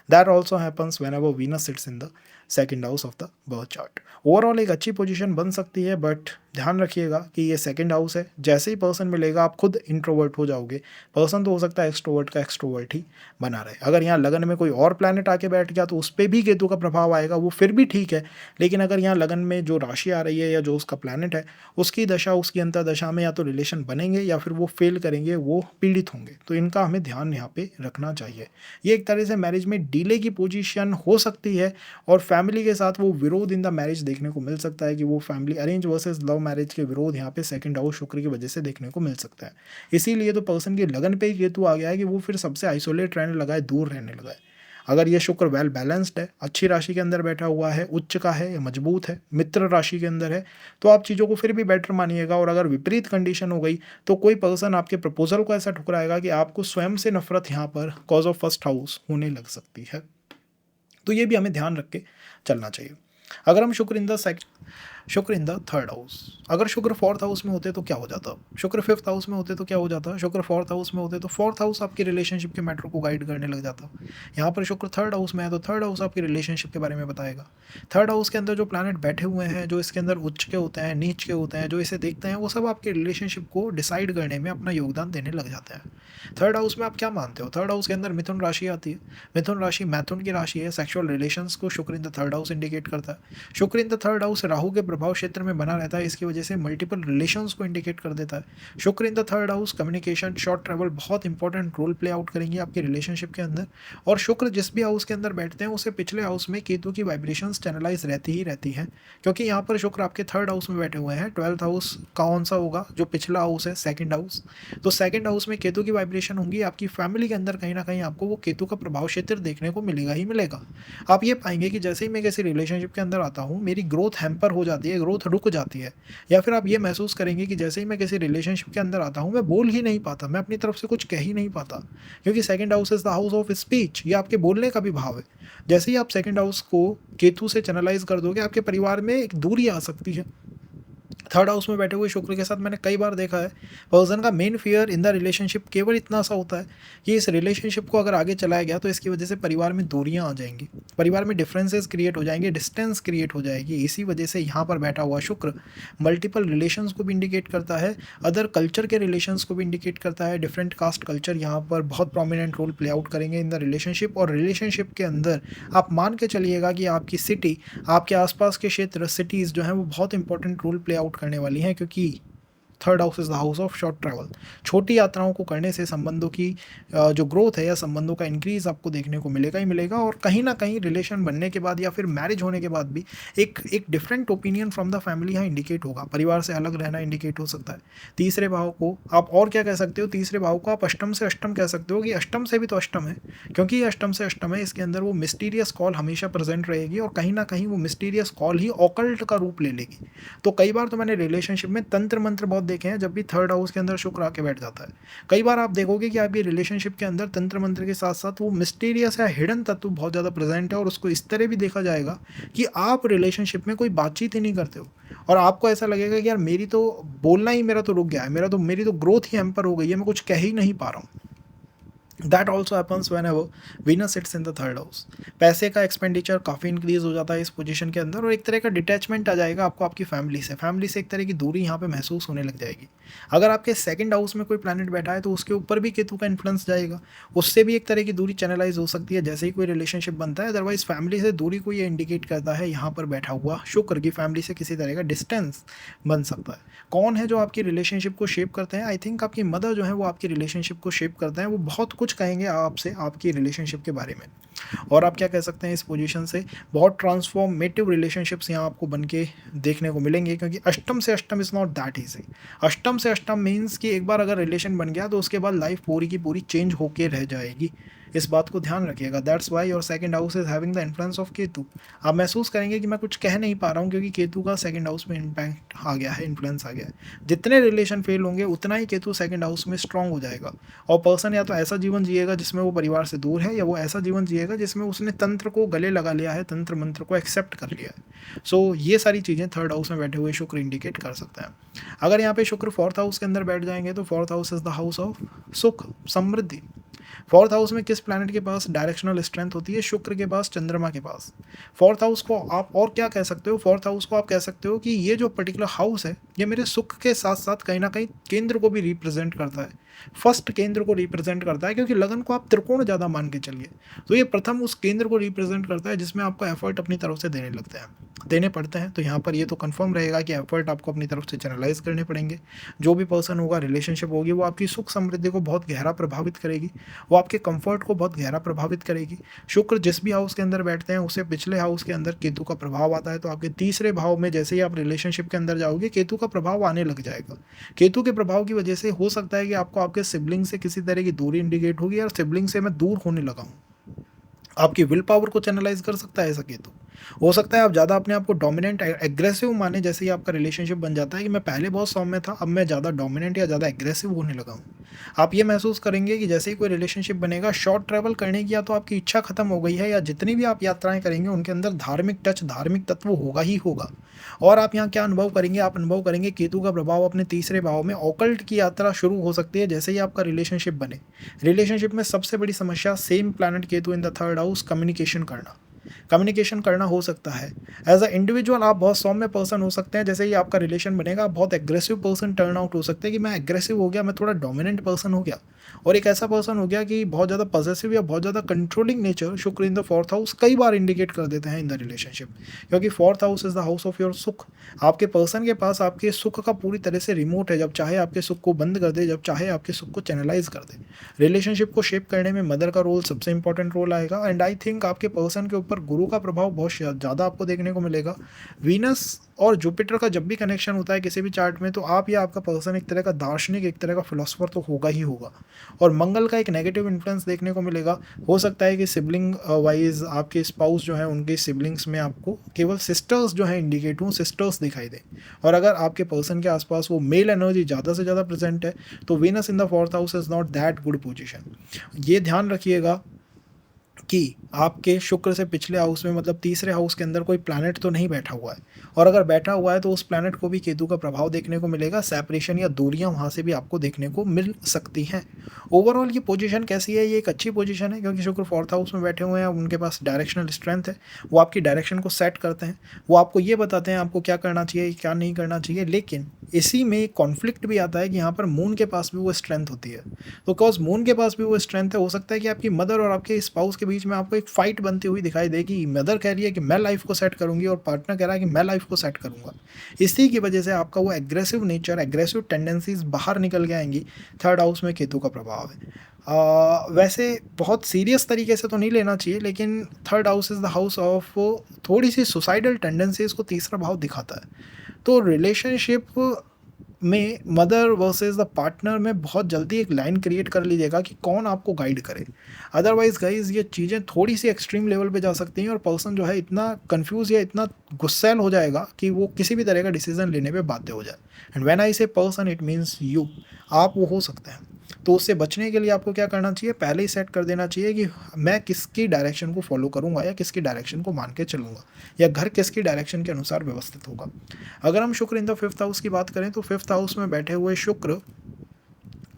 That also happens whenever Venus sits in the second house of the birth chart. Overall एक अच्छी पोजीशन बन सकती है, बट ध्यान रखिएगा कि ये सेकंड हाउस है। जैसे ही पर्सन मिलेगा आप खुद इंट्रोवर्ट हो जाओगे। पर्सन तो हो सकता है एक्सट्रोवर्ट का एक्सट्रोवर्ट ही बना रहे। अगर यहाँ लगन में कोई और प्लैनेट आके बैठ गया तो उस पर भी केतु का प्रभाव आएगा, वो फिर भी ठीक है। लेकिन अगर यहाँ लगन में जो राशि आ रही है या जो उसका प्लैनेट है, उसकी दशा, उसकी अंतर्दशा में या तो रिलेशन बनेंगे या फिर वो फेल करेंगे, वो पीड़ित होंगे। तो इनका हमें ध्यान यहाँ पे रखना चाहिए। ये एक तरह से मैरिज में डिले की पोजीशन हो सकती है, और फैमिली के साथ वो विरोध इन द मैरिज देखने को मिल सकता है कि वो family arrange versus love marriage के विरोध यहाँ पे सेकंड हाउस शुक्र की वजह से देखने को मिल सकता है। इसीलिए तो पर्सन की लगन पे ही केतु आ गया है कि वो फिर सबसे आइसोलेट रहने लगा है, दूर रहने लगा है। अगर ये शुक्र वेल बैलेंस्ड है, अच्छी राशि के अंदर बैठा हुआ है, उच्च का है या मजबूत है, मित्र राशि के अंदर है, तो आप चीज़ों को फिर भी बेटर मानिएगा। और अगर विपरीत कंडीशन हो गई तो कोई पर्सन आपके प्रपोजल को ऐसा ठुकराएगा कि आपको स्वयं से नफरत यहाँ पर कॉज ऑफ फर्स्ट हाउस होने लग सकती है। तो ये भी हमें ध्यान रख के चलना चाहिए। अगर हम शुक्र इन द थर्ड हाउस, अगर शुक्र फोर्थ हाउस में होते तो क्या हो जाता? शुक्र फिफ्थ हाउस में होते तो क्या हो जाता? शुक्र फोर्थ हाउस में होते तो फोर्थ हाउस आपकी रिलेशनशिप के मैटर को गाइड करने लग जाता। यहाँ पर शुक्र थर्ड हाउस में है तो थर्ड हाउस आपकी रिलेशनशिप के बारे में बताएगा। थर्ड हाउस के अंदर जो प्लैनेट बैठे हुए हैं, जो इसके अंदर उच्च के होते हैं, नीच के होते हैं, जो इसे देखते हैं, वो सब आपके रिलेशनशिप को डिसाइड करने में अपना योगदान देने लग जाते हैं। थर्ड हाउस में आप क्या मानते हो? थर्ड हाउस के अंदर मिथुन राशि आती है। मिथुन राशि मैथुन की राशि है। सेक्सुअल रिलेशंस को शुक्र in the third house indicate करता है। शुक्र in the third house Rahu के प्रभाव क्षेत्र में बना रहता है, इसकी वजह से मल्टीपल रिलेशंस को इंडिकेट कर देता है। शुक्र in the third house communication, short travel बहुत इंपॉर्टेंट रोल प्ले आउट करेंगे आपके रिलेशनशिप के अंदर। और शुक्र जिस भी हाउस के अंदर बैठते हैं उसे पिछले हाउस में केतु की वाइब्रेशंस चैनलाइज रहती ही रहती है, क्योंकि यहाँ पर शुक्र आपके थर्ड हाउस में बैठे हुए हैं। 12th हाउस कौन सा होगा? जो पिछला हाउस है, सेकंड हाउस। तो सेकंड हाउस में केतु की वाइब्रेशन होंगी। आपकी फैमिली के अंदर कहीं ना कहीं आपको वो केतु का प्रभाव क्षेत्र देखने को मिलेगा ही मिलेगा। आप ये पाएंगे कि जैसे ही मैं किसी रिलेशनशिप के अंदर आता हूँ मेरी ग्रोथ हैम्पर हो जाती है, ग्रोथ रुक जाती है। या फिर आप ये महसूस करेंगे कि जैसे ही मैं किसी रिलेशनशिप के अंदर आता हूँ मैं बोल ही नहीं पाता, मैं अपनी तरफ से कुछ कह ही नहीं पाता, क्योंकि second house is the house of speech. ये आपके बोलने का भी भाव है। जैसे ही आप सेकंड हाउस को केतु से चैनलाइज कर दोगे आपके परिवार में एक दूरी आ सकती है। थर्ड हाउस में बैठे हुए शुक्र के साथ मैंने कई बार देखा है पर्सन का main fear in the relationship केवल इतना सा होता है कि इस रिलेशनशिप को अगर आगे चलाया गया तो इसकी वजह से परिवार में दूरियां आ जाएंगी, परिवार में डिफरेंसेस क्रिएट हो जाएंगे, डिस्टेंस क्रिएट हो जाएगी। इसी वजह से यहाँ पर बैठा हुआ शुक्र मल्टीपल रिलेशंस को भी इंडिकेट करता है, अदर कल्चर के रिलेशंस को भी इंडिकेट करता है। डिफरेंट कास्ट कल्चर यहाँ पर बहुत प्रोमिनेंट रोल प्ले आउट करेंगे इन द रिलेशनशिप, और रिलेशनशिप के अंदर आप मान के चलिएगा कि आपकी सिटी, आपके आसपास के क्षेत्र, सिटीज़ जो हैं वो बहुत इंपॉर्टेंट रोल प्ले आउट करने वाली हैं, क्योंकि third house is the house of short travel. छोटी यात्राओं को करने से संबंधों की जो ग्रोथ है या संबंधों का इंक्रीज आपको देखने को मिलेगा ही मिलेगा, और कहीं ना कहीं रिलेशन बनने के बाद या फिर मैरिज होने के बाद भी एक different opinion from the family यहाँ इंडिकेट होगा, परिवार से अलग रहना इंडिकेट हो सकता है। तीसरे भाव को आप और क्या कह सकते हो, तीसरे भाव को आप अष्टम से अष्टम कह सकते हो कि अष्टम से भी तो अष्टम है, क्योंकि ये अष्टम से अष्टम है, इसके अंदर वो मिस्टीरियस कॉल हमेशा प्रेजेंट रहेगी, और कहीं ना कहीं वो मिस्टीरियस कॉल ही ऑकल्ट का रूप ले लेगी। तो कई बार तो मैंने रिलेशनशिप में तंत्र मंत्र बहुत देखे हैं जब भी थर्ड हाउस के अंदर शुक्र आके बैठ जाता है। कई बार आप देखोगे कि आपकी रिलेशनशिप के अंदर तंत्र मंत्र के साथ साथ वो मिस्टीरियस या हिडन तत्व बहुत ज़्यादा प्रेजेंट है, और उसको इस तरह भी देखा जाएगा कि आप रिलेशनशिप में कोई बातचीत ही नहीं करते हो, और आपको ऐसा लगेगा कि यार मेरी तो बोलना ही मेरा तो रुक गया है, मेरी तो ग्रोथ ही हैम्पर हो गई है, मैं कुछ कह ही नहीं पा रहा हूँ। That also happens when ever Venus sits in the third house. पैसे का एक्सपेंडिचर काफ़ी इंक्रीज हो जाता है इस पोजीशन के अंदर, और एक तरह का डिटैचमेंट आ जाएगा आपको आपकी फैमिली से एक तरह की दूरी यहाँ पे महसूस होने लग जाएगी। अगर आपके सेकंड हाउस में कोई प्लैनेट बैठा है तो उसके ऊपर भी केतु का इन्फ्लुएंस जाएगा, उससे भी एक तरह की दूरी चैनलाइज हो सकती है जैसे ही कोई रिलेशनशिप बनता है। अदरवाइज फैमिली से दूरी को ये इंडिकेट करता है यहाँ पर बैठा हुआ शुक्र की फैमिली से किसी तरह का डिस्टेंस बन सकता है। कौन है जो आपकी रिलेशनशिप को शेप करते हैं? आई थिंक आपकी मदर जो है वो आपकी रिलेशनशिप को शेप करते हैं, वो बहुत कुछ कहेंगे आपसे आपकी रिलेशनशिप के बारे में। और आप क्या कह सकते हैं, इस पोजीशन से बहुत ट्रांसफॉर्मेटिव रिलेशनशिप्स यहाँ आपको बन के देखने को मिलेंगे, क्योंकि अष्टम से अष्टम इज़ नॉट दैट ईजी। अष्टम से अष्टम मीन्स कि एक बार अगर रिलेशन बन गया तो उसके बाद लाइफ पूरी की पूरी चेंज होके रह जाएगी। इस बात को ध्यान रखिएगा। That's why your second house is having the influence of Ketu. आप महसूस करेंगे कि मैं कुछ कह नहीं पा रहा हूँ क्योंकि केतु का सेकंड हाउस में इम्पैक्ट आ गया है, इन्फ्लुएंस आ गया है। जितने रिलेशन फेल होंगे उतना ही केतु सेकंड हाउस में स्ट्रांग हो जाएगा, और पर्सन या तो ऐसा जीवन जिएगा जिसमें वो परिवार से दूर है, या वो ऐसा जीवन जिएगा जिसमें उसने तंत्र को गले लगा लिया है, तंत्र मंत्र को एक्सेप्ट कर लिया है। सो ये सारी चीज़ें थर्ड हाउस में बैठे हुए शुक्र इंडिकेट कर सकते हैं। अगर यहाँ पे शुक्र फोर्थ हाउस के अंदर बैठ जाएंगे तो fourth house is the house of सुख, समृद्धि। फोर्थ हाउस में किस प्लैनेट के पास डायरेक्शनल स्ट्रेंथ होती है? शुक्र के पास, चंद्रमा के पास। फोर्थ हाउस को आप और क्या कह सकते हो? फोर्थ हाउस को आप कह सकते हो कि ये जो पर्टिकुलर हाउस है ये मेरे सुख के साथ साथ कहीं ना कहीं केंद्र को भी रिप्रेजेंट करता है, फर्स्ट केंद्र को रिप्रेजेंट करता है, क्योंकि लगन को आप त्रिकोण ज़्यादा मान के चलिए तो ये प्रथम उस केंद्र को रिप्रेजेंट करता है जिसमें आपको एफर्ट अपनी तरफ से देने पड़ते हैं। तो यहाँ पर ये तो कंफर्म रहेगा कि एफर्ट आपको अपनी तरफ से चैनलाइज करने पड़ेंगे। जो भी पर्सन होगा, रिलेशनशिप होगी, वो आपकी सुख समृद्धि को बहुत गहरा प्रभावित करेगी, वो आपके कंफर्ट को बहुत गहरा प्रभावित करेगी। शुक्र जिस भी हाउस के अंदर बैठते हैं उसे पिछले हाउस के अंदर केतु का प्रभाव आता है, तो आपके तीसरे भाव में जैसे ही आप रिलेशनशिप के अंदर जाओगे केतु का प्रभाव आने लग जाएगा। केतु के प्रभाव की वजह से हो सकता है कि आपको आपके सिबलिंग से किसी तरह की दूरी इंडिकेट होगी, और सिबलिंग से मैं दूर होने लगा हूँ। आपकी विल पावर को चैनलाइज कर सकता है ऐसा केतु। हो सकता है आप ज़्यादा अपने आप को डोमिनेंट एग्रेसिव माने, जैसे ही आपका रिलेशनशिप बन जाता है कि मैं पहले बहुत सौम्य था, अब मैं ज़्यादा डोमिनेंट या ज़्यादा एग्रेसिव होने लगा हूँ। आप ये महसूस करेंगे कि जैसे ही कोई रिलेशनशिप बनेगा, शॉर्ट ट्रैवल करने की या तो आपकी इच्छा खत्म हो गई है, या जितनी भी आप यात्राएं करेंगे उनके अंदर धार्मिक टच, धार्मिक तत्व होगा ही होगा। और आप यहाँ क्या अनुभव करेंगे? आप अनुभव करेंगे केतु का प्रभाव अपने तीसरे भाव में। ऑकल्ट की यात्रा शुरू हो सकती है जैसे ही आपका रिलेशनशिप बने। रिलेशनशिप में सबसे बड़ी समस्या, same planet Ketu in the third house, communication करना हो सकता है। एज अ इंडिविजुअल आप बहुत सौम्य पर्सन हो सकते हैं, जैसे ही आपका रिलेशन बनेगा आप बहुत एग्रेसिव पर्सन टर्न आउट हो सकते हैं कि मैं एग्रेसिव हो गया, मैं थोड़ा डोमिनेंट पर्सन हो गया, और एक ऐसा पर्सन हो गया कि बहुत ज़्यादा पॉसेसिव या बहुत ज़्यादा कंट्रोलिंग नेचर शुक्र इन द फोर्थ हाउस कई बार इंडिकेट कर देते हैं इन द रिलेशनशिप, क्योंकि fourth house is the house of your सुख। आपके पर्सन के पास आपके सुख का पूरी तरह से रिमोट है, जब चाहे आपके सुख को बंद कर दे, जब चाहे आपके सुख को चैनलाइज कर दे। रिलेशनशिप को शेप करने में मदर का रोल सबसे इंपॉर्टेंट रोल आएगा, एंड आई थिंक आपके पर्सन के ऊपर गुरु का प्रभाव बहुत ज़्यादा आपको देखने को मिलेगा। वीनस और जुपिटर का जब भी कनेक्शन होता है किसी भी चार्ट में, तो आप या आपका पर्सन एक तरह का दार्शनिक, एक तरह का फिलोसफर तो होगा ही होगा। और मंगल का एक नेगेटिव इन्फ्लुएंस देखने को मिलेगा। हो सकता है कि सिबलिंग वाइज आपके स्पाउस जो है उनके सिबलिंग्स में आपको केवल सिस्टर्स जो है इंडिकेट हों, सिस्टर्स दिखाई दें। और अगर आपके पर्सन के आसपास वो मेल एनर्जी ज़्यादा से ज़्यादा प्रेजेंट है तो Venus in the fourth house is not that good position. ये ध्यान रखिएगा कि आपके शुक्र से पिछले हाउस में मतलब तीसरे हाउस के अंदर कोई प्लैनेट तो नहीं बैठा हुआ है, और अगर बैठा हुआ है तो उस प्लैनेट को भी केतु का प्रभाव देखने को मिलेगा। सेपरेशन या दूरियां वहाँ से भी आपको देखने को मिल सकती हैं। ओवरऑल ये पोजीशन कैसी है? ये एक अच्छी पोजीशन है, क्योंकि शुक्र फोर्थ हाउस में बैठे हुए हैं, उनके पास डायरेक्शनल स्ट्रेंथ है, वो आपकी डायरेक्शन को सेट करते हैं, वो आपको ये बताते हैं आपको क्या करना चाहिए क्या नहीं करना चाहिए। लेकिन इसी में एक कॉन्फ्लिक्ट भी आता है कि यहाँ पर मून के पास भी वो स्ट्रेंथ होती है। तो बिकॉज मून के पास भी वो स्ट्रेंथ है, हो सकता है कि आपकी मदर और आपके स्पाउस के बीच में आपको एक फाइट बनती हुई दिखाई दे कि मदर कह रही है कि मैं लाइफ को सेट करूंगी और पार्टनर कह रहा है कि मैं लाइफ को सेट करूंगा। इसी की वजह से आपका वो एग्रेसिव नेचर, एग्रेसिव टेंडेंसीज बाहर निकल के आएंगी। थर्ड हाउस में केतु का प्रभाव है। वैसे बहुत सीरियस तरीके से तो नहीं लेना चाहिए, लेकिन third house is the house of थोड़ी सी सुसाइडल टेंडेंसीज को तीसरा भाव दिखाता है। तो रिलेशनशिप में मदर वर्सेस द पार्टनर में बहुत जल्दी एक लाइन क्रिएट कर लीजिएगा कि कौन आपको गाइड करे। अदरवाइज गाइज ये चीज़ें थोड़ी सी एक्सट्रीम लेवल पे जा सकती हैं और पर्सन जो है इतना कंफ्यूज या इतना गुस्सैल हो जाएगा कि वो किसी भी तरह का डिसीजन लेने पे बाध्य हो जाए। एंड व्हेन आई से पर्सन इट मीन्स यू, आप वो हो सकते हैं। तो उससे बचने के लिए आपको क्या करना चाहिए? पहले ही सेट कर देना चाहिए कि मैं किसकी डायरेक्शन को फॉलो करूंगा या किसकी डायरेक्शन को मान के चलूंगा, या घर किसकी डायरेक्शन के अनुसार व्यवस्थित होगा। अगर हम शुक्र इन द फिफ्थ हाउस की बात करें तो फिफ्थ हाउस में बैठे हुए शुक्र,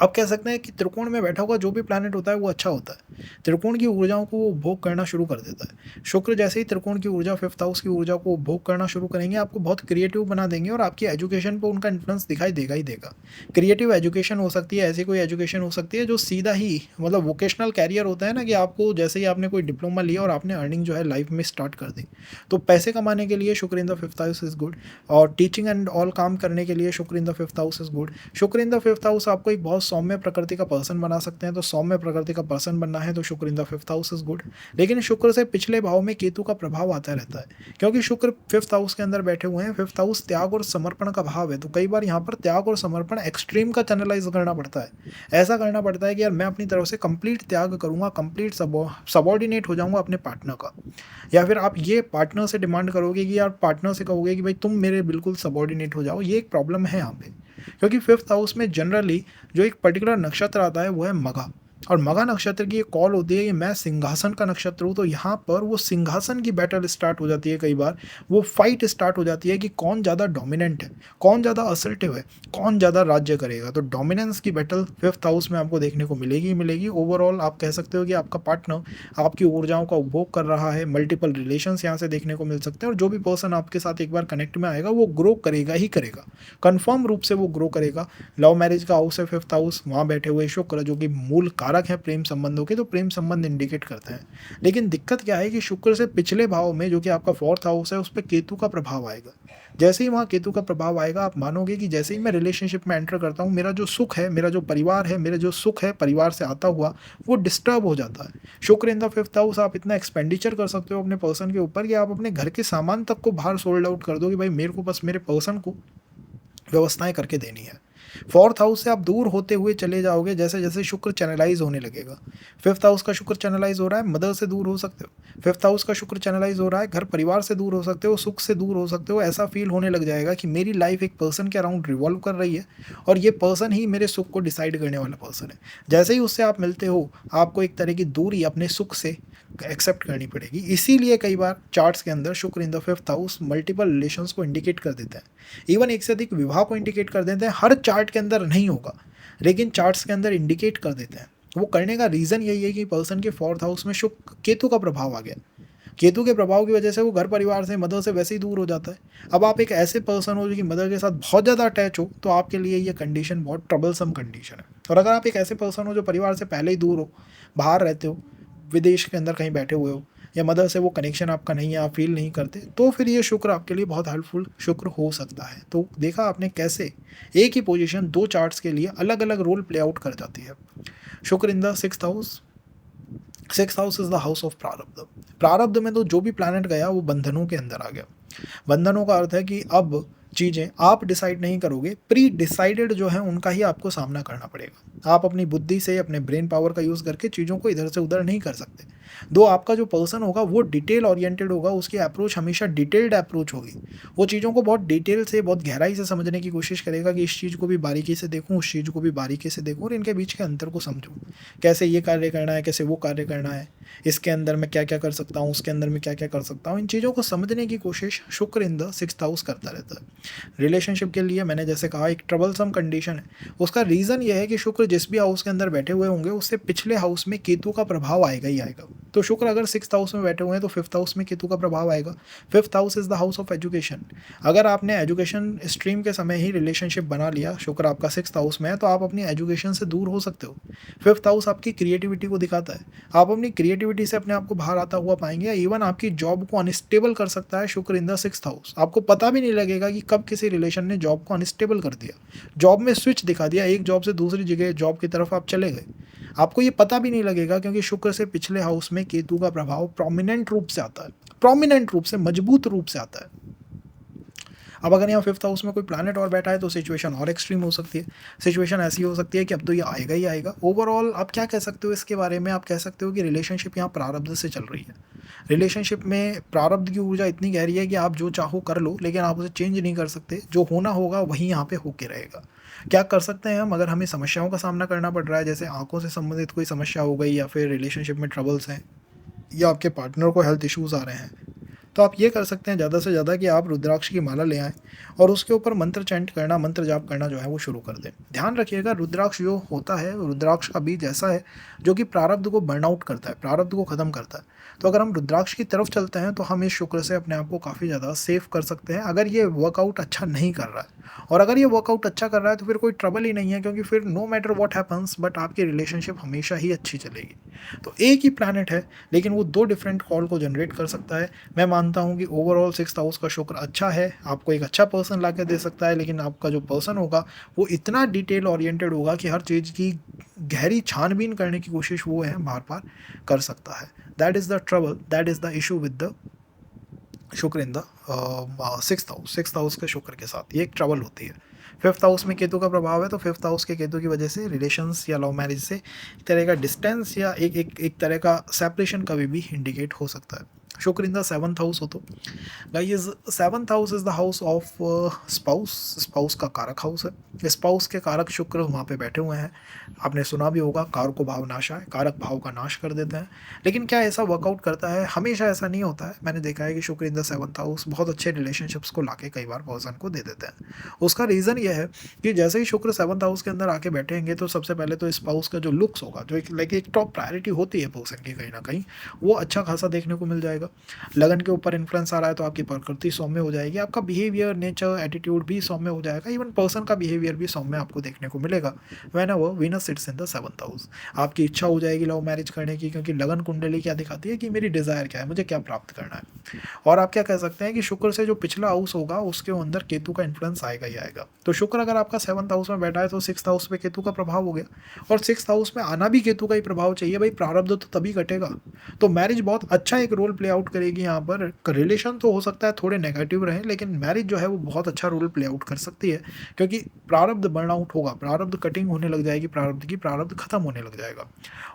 अब कह सकते हैं कि त्रिकोण में बैठा हुआ जो भी प्लैनेट होता है वो अच्छा होता है। त्रिकोण की ऊर्जाओं को वो उपभोग करना शुरू कर देता है। शुक्र जैसे ही त्रिकोण की ऊर्जा, फिफ्थ हाउस की ऊर्जा को उपभोग करना शुरू करेंगे, आपको बहुत क्रिएटिव बना देंगे और आपकी एजुकेशन पर उनका इन्फ्लुएंस दिखाई देगा ही देगा। क्रिएटिव एजुकेशन हो सकती है, ऐसी कोई एजुकेशन हो सकती है जो सीधा ही मतलब वोकेशनल कैरियर होता है ना, कि आपको जैसे ही आपने कोई डिप्लोमा लिया और आपने अर्निंग जो है लाइफ में स्टार्ट कर दी, तो पैसे कमाने के लिए शुक्र in the fifth house is good, और टीचिंग एंड ऑल काम करने के लिए शुक्र in the fifth house is good. शुक्र इन द फिफ्थ हाउस आपको एक बहुत सौम्य प्रकृति का पर्सन बना सकते हैं, तो सौम्य प्रकृति का पर्सन बनना है तो शुक्र in the fifth house is good. लेकिन शुक्र से पिछले भाव में केतु का प्रभाव आता रहता है, क्योंकि शुक्र फिफ्थ हाउस के अंदर बैठे हुए हैं। फिफ्थ हाउस त्याग और समर्पण का भाव है, तो कई बार यहाँ पर त्याग और समर्पण एक्सट्रीम का चैनलाइज करना पड़ता है। ऐसा करना पड़ता है कि यार मैं अपनी तरफ से कंप्लीट त्याग करूंगा, कंप्लीट सबॉर्डिनेट हो जाऊंगा अपने पार्टनर का। या फिर आप ये पार्टनर से डिमांड करोगे कि यार पार्टनर से कहोगे कि भाई तुम मेरे बिल्कुल सबॉर्डिनेट हो जाओ। ये एक प्रॉब्लम है यहाँ पे, क्योंकि फिफ्थ हाउस में जनरली जो एक पर्टिकुलर नक्षत्र आता है वो है मघा, और मघा नक्षत्र की एक कॉल होती है कि मैं सिंहासन का नक्षत्र हूँ। तो यहाँ पर वो सिंहासन की बैटल स्टार्ट हो जाती है, कई बार वो फाइट स्टार्ट हो जाती है कि कौन ज़्यादा डोमिनेंट है, कौन ज़्यादा असर्टिव है, कौन ज़्यादा राज्य करेगा। तो डोमिनेंस की बैटल फिफ्थ हाउस में आपको देखने को मिलेगी ही मिलेगी। ओवरऑल आप कह सकते हो कि आपका पार्टनर आपकी ऊर्जाओं का उपभोग कर रहा है। मल्टीपल रिलेशंस यहाँ से देखने को मिल सकते हैं, और जो भी पर्सन आपके साथ एक बार कनेक्ट में आएगा वो ग्रो करेगा ही करेगा, कन्फर्म रूप से वो ग्रो करेगा। लव मैरिज का हाउस है फिफ्थ हाउस, वहाँ बैठे हुए शुक्र जो कि मूल कारक है प्रेम संबंधों के, तो प्रेम संबंध इंडिकेट करते हैं। लेकिन दिक्कत क्या है कि शुक्र से पिछले भाव में जो कि आपका फोर्थ हाउस है उस पर केतु का प्रभाव आएगा। जैसे ही वहाँ केतु का प्रभाव आएगा, आप मानोगे कि जैसे ही मैं रिलेशनशिप में एंटर करता हूँ, मेरा जो सुख है, मेरा जो परिवार है, मेरा जो सुख है परिवार से आता हुआ, वो डिस्टर्ब हो जाता है। शुक्र इन द फिफ्थ हाउस, आप इतना एक्सपेंडिचर कर सकते हो अपने पर्सन के ऊपर कि आप अपने घर के सामान तक को बाहर सोल्ड आउट कर दो कि भाई मेरे को बस मेरे पर्सन को व्यवस्थाएं करके देनी है। फोर्थ हाउस से आप दूर होते हुए चले जाओगे जैसे जैसे शुक्र चैनलाइज होने लगेगा। फिफ्थ हाउस का शुक्र चैनलाइज हो रहा है, मदर से दूर हो सकते हो। फिफ्थ हाउस का शुक्र चैनलाइज हो रहा है, घर परिवार से दूर हो सकते हो, सुख से दूर हो सकते हो। ऐसा फील होने लग जाएगा कि मेरी लाइफ एक पर्सन के अराउंड रिवॉल्व कर रही है और ये पर्सन ही मेरे सुख को डिसाइड करने वाला पर्सन है। जैसे ही उससे आप मिलते हो, आपको एक तरह की दूरी अपने सुख से एक्सेप्ट करनी पड़ेगी। इसीलिए कई बार चार्ट्स के अंदर शुक्र in the fifth house multiple relations को इंडिकेट कर देता है, इवन एक से अधिक विवाह को इंडिकेट कर देते हैं। हर चार्ट के अंदर नहीं होगा, लेकिन चार्ट्स के अंदर इंडिकेट कर देते हैं। वो करने का रीज़न यही है कि पर्सन के फोर्थ हाउस में शुक्र केतु का प्रभाव आ गया। केतु के प्रभाव की वजह से वो घर परिवार से, मदर से वैसे ही दूर हो जाता है। अब आप एक ऐसे पर्सन हो जो कि मदर के साथ बहुत ज़्यादा अटैच हो, तो आपके लिए ये कंडीशन बहुत ट्रबलसम कंडीशन है। और अगर आप एक ऐसे पर्सन हो जो परिवार से पहले ही दूर हो, बाहर रहते हो, विदेश के अंदर कहीं बैठे हुए हो, या मदर से वो कनेक्शन आपका नहीं है, आप फील नहीं करते, तो फिर ये शुक्र आपके लिए बहुत हेल्पफुल शुक्र हो सकता है। तो देखा आपने कैसे एक ही पोजीशन दो चार्ट्स के लिए अलग अलग रोल प्ले आउट कर जाती है। शुक्र in the sixth house, sixth house is the house of प्रारब्ध। प्रारब्ध में तो जो भी प्लैनेट गया वो बंधनों के अंदर आ गया। बंधनों का अर्थ है कि अब चीज़ें आप डिसाइड नहीं करोगे, प्री डिसाइडेड जो है उनका ही आपको सामना करना पड़ेगा। आप अपनी बुद्धि से, अपने ब्रेन पावर का यूज़ करके चीज़ों को इधर से उधर नहीं कर सकते। दो आपका जो पर्सन होगा वो डिटेल ओरिएंटेड होगा, उसकी अप्रोच हमेशा डिटेल्ड अप्रोच होगी। वो चीज़ों को बहुत डिटेल से, बहुत गहराई से समझने की कोशिश करेगा कि इस चीज़ को भी बारीकी से देखूँ, उस चीज़ को भी बारीकी से देखूँ और इनके बीच के अंतर को समझूँ। कैसे ये कार्य करना है, कैसे वो कार्य करना है, इसके अंदर मैं क्या क्या कर सकता हूँ, उसके अंदर मैं क्या क्या कर सकता हूँ, इन चीज़ों को समझने की कोशिश शुक्र इन द 6th हाउस करता रहता है। रिलेशनशिप के लिए मैंने जैसे कहा एक ट्रबलसम कंडीशन है, उसका रीज़न ये है कि शुक्र जिस भी हाउस के अंदर बैठे हुए होंगे उससे पिछले हाउस में केतु का प्रभाव आएगा ही आएगा। तो शुक्र अगर 6th हाउस में बैठे हुए हैं तो 5th हाउस में केतु का प्रभाव आएगा। 5th house is the house of education. अगर आपने एजुकेशन स्ट्रीम के समय ही रिलेशनशिप बना लिया, शुक्र आपका 6th हाउस में है, तो आप अपनी एजुकेशन से दूर हो सकते हो। 5th हाउस आपकी क्रिएटिविटी को दिखाता है, आप अपनी क्रिएटिविटी से अपने आप को बाहर आता हुआ पाएंगे, या इवन आपकी जॉब को अनस्टेबल कर सकता है शुक्र इन द 6th हाउस। आपको पता भी नहीं लगेगा कि कब किसी रिलेशन ने जॉब को अनस्टेबल कर दिया, जॉब में स्विच दिखा दिया, एक जॉब से दूसरी जगह जॉब की तरफ आप चले गए, आपको ये पता भी नहीं लगेगा, क्योंकि शुक्र से पिछले हाउस में केतु का प्रभाव प्रोमिनेंट रूप से आता है, प्रोमिनेंट रूप से, मजबूत रूप से आता है। अब अगर यहाँ 5th हाउस में कोई प्लैनेट और बैठा है तो सिचुएशन और एक्सट्रीम हो सकती है। सिचुएशन ऐसी हो सकती है कि अब तो ये आएगा ही आएगा। ओवरऑल आप क्या कह सकते हो इसके बारे में? आप कह सकते हो कि रिलेशनशिप यहाँ प्रारब्ध से चल रही है। रिलेशनशिप में प्रारब्ध की ऊर्जा इतनी गहरी है कि आप जो चाहो कर लो, लेकिन आप उसे चेंज नहीं कर सकते। जो होना होगा वहीं यहाँ पे होके रहेगा। क्या कर सकते हैं हम? अगर हमें समस्याओं का सामना करना पड़ रहा है, जैसे आंखों से संबंधित कोई समस्या हो गई, या फिर रिलेशनशिप में ट्रबल्स हैं, या आपके पार्टनर को हेल्थ इश्यूज़ आ रहे हैं, तो आप ये कर सकते हैं ज़्यादा से ज़्यादा कि आप रुद्राक्ष की माला ले आएँ और उसके ऊपर मंत्र चैंट करना, मंत्र जाप करना जो है वो शुरू कर दें। ध्यान रखिएगा, रुद्राक्ष जो होता है, रुद्राक्ष का बीज ऐसा है जो कि प्रारब्ध को बर्न आउट करता है, प्रारब्ध को ख़त्म करता है। तो अगर हम रुद्राक्ष की तरफ चलते हैं तो हम इस शुक्र से अपने आप को काफ़ी ज़्यादा सेफ कर सकते हैं, अगर ये वर्कआउट अच्छा नहीं कर रहा है। और अगर ये वर्कआउट अच्छा कर रहा है तो फिर कोई ट्रबल ही नहीं है, क्योंकि फिर no matter what happens, but आपकी रिलेशनशिप हमेशा ही अच्छी चलेगी। तो एक ही प्लैनेट है, लेकिन वो दो डिफरेंट कॉल को जनरेट कर सकता है। मैं मानता हूँ कि ओवरऑल 6th हाउस का शुक्र अच्छा है, आपको एक अच्छा पर्सन ला के दे सकता है, लेकिन आपका जो पर्सन होगा वो इतना डिटेल ओरिएंटेड होगा कि हर चीज़ की गहरी छानबीन करने की कोशिश वो है बार बार कर सकता है। That is the trouble, that is the issue with the शुक्र in the 6th house. 6th house के शुक्र के साथ ये एक ट्रबल होती है। 5th हाउस में केतु का प्रभाव है, तो 5th हाउस के केतु की वजह से रिलेशंस या लव मैरिज से एक तरह का डिस्टेंस या एक तरह का सेपरेशन कभी भी इंडिकेट हो सकता है। शुक्र इन द 7th हाउस हो तो guys 7th house is the house of spouse. Spouse का कारक हाउस है। स्पाउस के कारक शुक्र वहाँ पे बैठे हुए हैं। आपने सुना भी होगा, कारको भाव नाशा है, कारक भाव का नाश कर देते हैं। लेकिन क्या ऐसा वर्कआउट करता है? हमेशा ऐसा नहीं होता है। मैंने देखा है कि शुक्र इन द 7th हाउस बहुत अच्छे रिलेशनशिप्स को लाके कई बार पर्सन को दे देते हैं। उसका रीज़न ये है कि जैसे ही शुक्र 7th हाउस के अंदर आके बैठेंगे तो सबसे पहले तो स्पाउस का जो लुक्स होगा, जो एक टॉप प्रायोरिटी होती है पर्सन की कहीं ना कहीं, वो अच्छा खासा देखने को मिल जाएगा। लगन के ऊपर इन्फ्लुएंस आ रहा है तो आपकी प्रकृति सौम्य हो जाएगी, आपका बिहेवियर, नेचर, एटीट्यूड भी सौम्य हो जाएगा, इवन पर्सन का बिहेवियर भी सौम्य आपको देखने को मिलेगा। Whenever Venus sits in the 7th house, आपकी इच्छा हो जाएगी लव मैरिज करने की, क्योंकि लगन कुंडली क्या दिखाती है कि मेरी डिज़ायर क्या है, मुझे क्या प्राप्त करना है। और आप क्या कह सकते हैं कि शुक्र से जो पिछला हाउस होगा उसके अंदर केतु का इन्फ्लुएंस आएगा ही आएगा। तो शुक्र अगर आपका 7th हाउस में बैठा है तो 6th हाउस पे केतु का प्रभाव हो गया, और 6th हाउस में आना भी केतु का ही प्रभाव चाहिए भाई, प्रारब्ध तो तभी कटेगा। तो मैरिज बहुत अच्छा एक रोल प्ले आउट करेगी यहाँ पर। रिलेशन तो हो सकता है थोड़े नेगेटिव रहे, लेकिन मैरिज जो है वो बहुत अच्छा रोल प्ले आउट कर सकती है, क्योंकि प्रारब्ध बर्न आउट होगा, प्रारब्ध कटिंग होने लग जाएगी, प्रारब्ध खत्म होने लग जाएगा।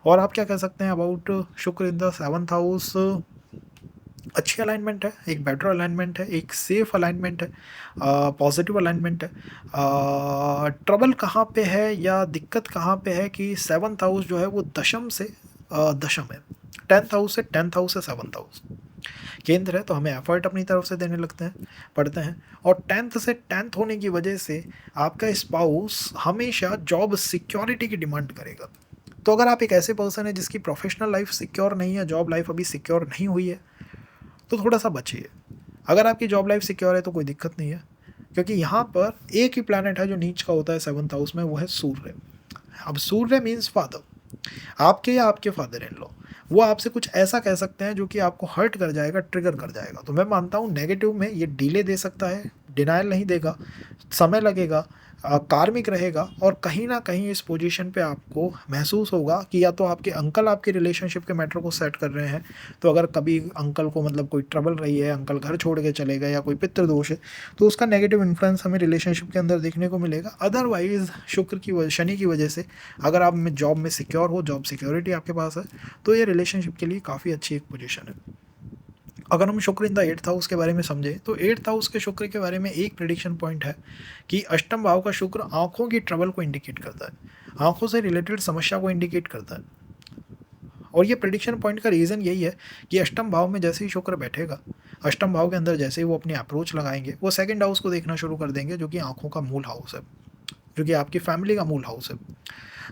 और आप क्या कह सकते हैं अबाउट शुक्र इन द 7th हाउस? अच्छी अलाइनमेंट है, एक बेटर अलाइनमेंट है, एक सेफ अलाइनमेंट है, पॉजिटिव अलाइनमेंट है। ट्रबल कहाँ पे है या दिक्कत कहाँ पे है कि 7th हाउस जो है वो दशम से दशम है। 10th हाउस से 10th हाउस से 7th हाउस केंद्र है, तो हमें एफर्ट अपनी तरफ से देने लगते हैं, पढ़ते हैं। और 10th से 10th होने की वजह से आपका स्पाउस हमेशा जॉब सिक्योरिटी की डिमांड करेगा। तो अगर आप एक ऐसे पर्सन है जिसकी प्रोफेशनल लाइफ सिक्योर नहीं है, जॉब लाइफ अभी सिक्योर नहीं हुई है, तो थोड़ा सा बचिए। अगर आपकी जॉब लाइफ सिक्योर है तो कोई दिक्कत नहीं है, क्योंकि यहाँ पर एक ही प्लैनेट है जो नीच का होता है 7th हाउस में, वो है सूर्य। अब सूर्य मीन्स फादर, आपके या आपके फादर इन लॉ। वो आपसे कुछ ऐसा कह सकते हैं जो कि आपको हर्ट कर जाएगा, ट्रिगर कर जाएगा। तो मैं मानता हूँ नेगेटिव में ये डिले दे सकता है, डिनायल नहीं देगा, समय लगेगा, कार्मिक रहेगा और कहीं न कहीं इस पोजीशन पे आपको महसूस होगा कि या तो आपके अंकल आपके रिलेशनशिप के मैटर को सेट कर रहे हैं, तो अगर कभी अंकल को मतलब कोई ट्रबल रही है, अंकल घर छोड़ के चले गए या कोई पितृ दोष है, तो उसका नेगेटिव इन्फ्लुएंस हमें रिलेशनशिप के अंदर देखने को मिलेगा। अदरवाइज़ शुक्र की वजह शनि की वजह से अगर आप में जॉब में सिक्योर हो, जॉब सिक्योरिटी आपके पास है, तो ये रिलेशनशिप के लिए काफ़ी अच्छी एक पोजीशन है। अगर हम शुक्र इन द 8th हाउस के बारे में समझें तो 8th हाउस के शुक्र के बारे में एक प्रेडिक्शन पॉइंट है कि अष्टम भाव का शुक्र आंखों की ट्रबल को इंडिकेट करता है, आंखों से रिलेटेड समस्या को इंडिकेट करता है। और ये प्रेडिक्शन पॉइंट का रीज़न यही है कि अष्टम भाव में जैसे ही शुक्र बैठेगा, अष्टम भाव के अंदर जैसे ही वो अपनी अप्रोच लगाएंगे, वो सेकंड हाउस को देखना शुरू कर देंगे, जो कि आंखों का मूल हाउस है, जो कि आपकी फैमिली का मूल हाउस है।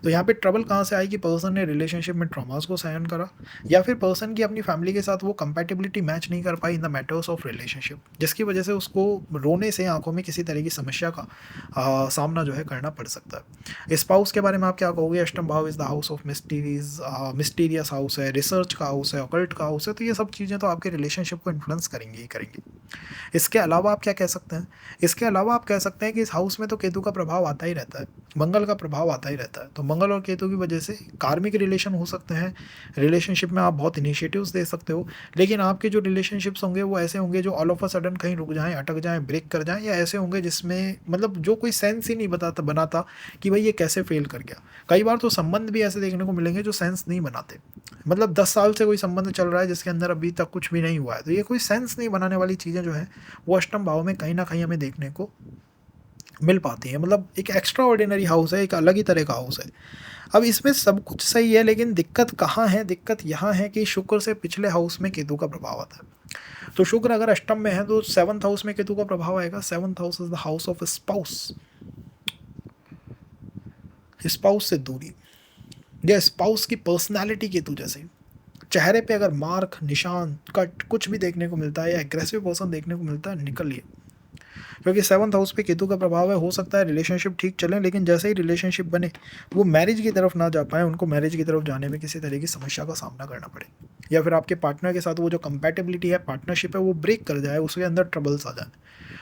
तो यहाँ पे ट्रबल कहाँ से आई कि पर्सन ने रिलेशनशिप में ट्रॉमास को सहन करा, या फिर पर्सन की अपनी फैमिली के साथ वो कंपैटिबिलिटी मैच नहीं कर पाई in the matters of relationship, जिसकी वजह से उसको रोने से आंखों में किसी तरह की समस्या का सामना जो है करना पड़ सकता है। स्पाउस के बारे में आप क्या कहोगे? अष्टम भाव is the house of mysterious house है, रिसर्च का हाउस है, ऑकल्ट का हाउस है, तो ये सब चीज़ें तो आपके रिलेशनशिप को इन्फ्लुएंस करेंगी ही करेंगी। इसके अलावा आप क्या कह सकते हैं? इसके अलावा आप कह सकते हैं कि इस हाउस में तो केतु का प्रभाव आता ही रहता है, मंगल का प्रभाव आता ही रहता है, तो मंगल और केतु की वजह से कार्मिक रिलेशन हो सकते हैं। रिलेशनशिप में आप बहुत इनिशिएटिव्स दे सकते हो, लेकिन आपके जो रिलेशनशिप्स होंगे वो ऐसे होंगे जो ऑल ऑफ अ सडन कहीं रुक जाएं, अटक जाएं, ब्रेक कर जाएं, या ऐसे होंगे जिसमें मतलब जो कोई सेंस ही नहीं बनाता कि भाई ये कैसे फेल कर गया। कई बार तो संबंध भी ऐसे देखने को मिलेंगे जो सेंस नहीं बनाते, मतलब 10 साल से कोई संबंध चल रहा है जिसके अंदर अभी तक कुछ भी नहीं हुआ है, तो ये कोई सेंस नहीं बनाने वाली चीज़ें जो है वो अष्टम भाव में कहीं ना कहीं हमें देखने को मिल पाती है। मतलब एक एक्स्ट्रा ऑर्डिनरी हाउस है, एक अलग ही तरह का हाउस है। अब इसमें सब कुछ सही है, लेकिन दिक्कत कहाँ है? दिक्कत यहाँ है कि शुक्र से पिछले हाउस में केतु का प्रभाव आता है। तो शुक्र अगर अष्टम में है तो 7th हाउस में केतु का प्रभाव आएगा। 7th house is the house of spouse, spouse से दूरी या स्पाउस की पर्सनैलिटी केतु जैसे चेहरे पे अगर मार्क, निशान, कट कुछ भी देखने को मिलता है या एग्रेसिव पर्सन देखने को मिलता है, निकलिए, क्योंकि 7th हाउस पे केतु का प्रभाव है। हो सकता है रिलेशनशिप ठीक चले, लेकिन जैसे ही रिलेशनशिप बने वो मैरिज की तरफ ना जा पाए, उनको मैरिज की तरफ जाने में किसी तरह की समस्या का सामना करना पड़े, या फिर आपके पार्टनर के साथ वो जो कंपैटिबिलिटी है, पार्टनरशिप है, वो ब्रेक कर जाए, उसके अंदर ट्रबल्स आ जाए।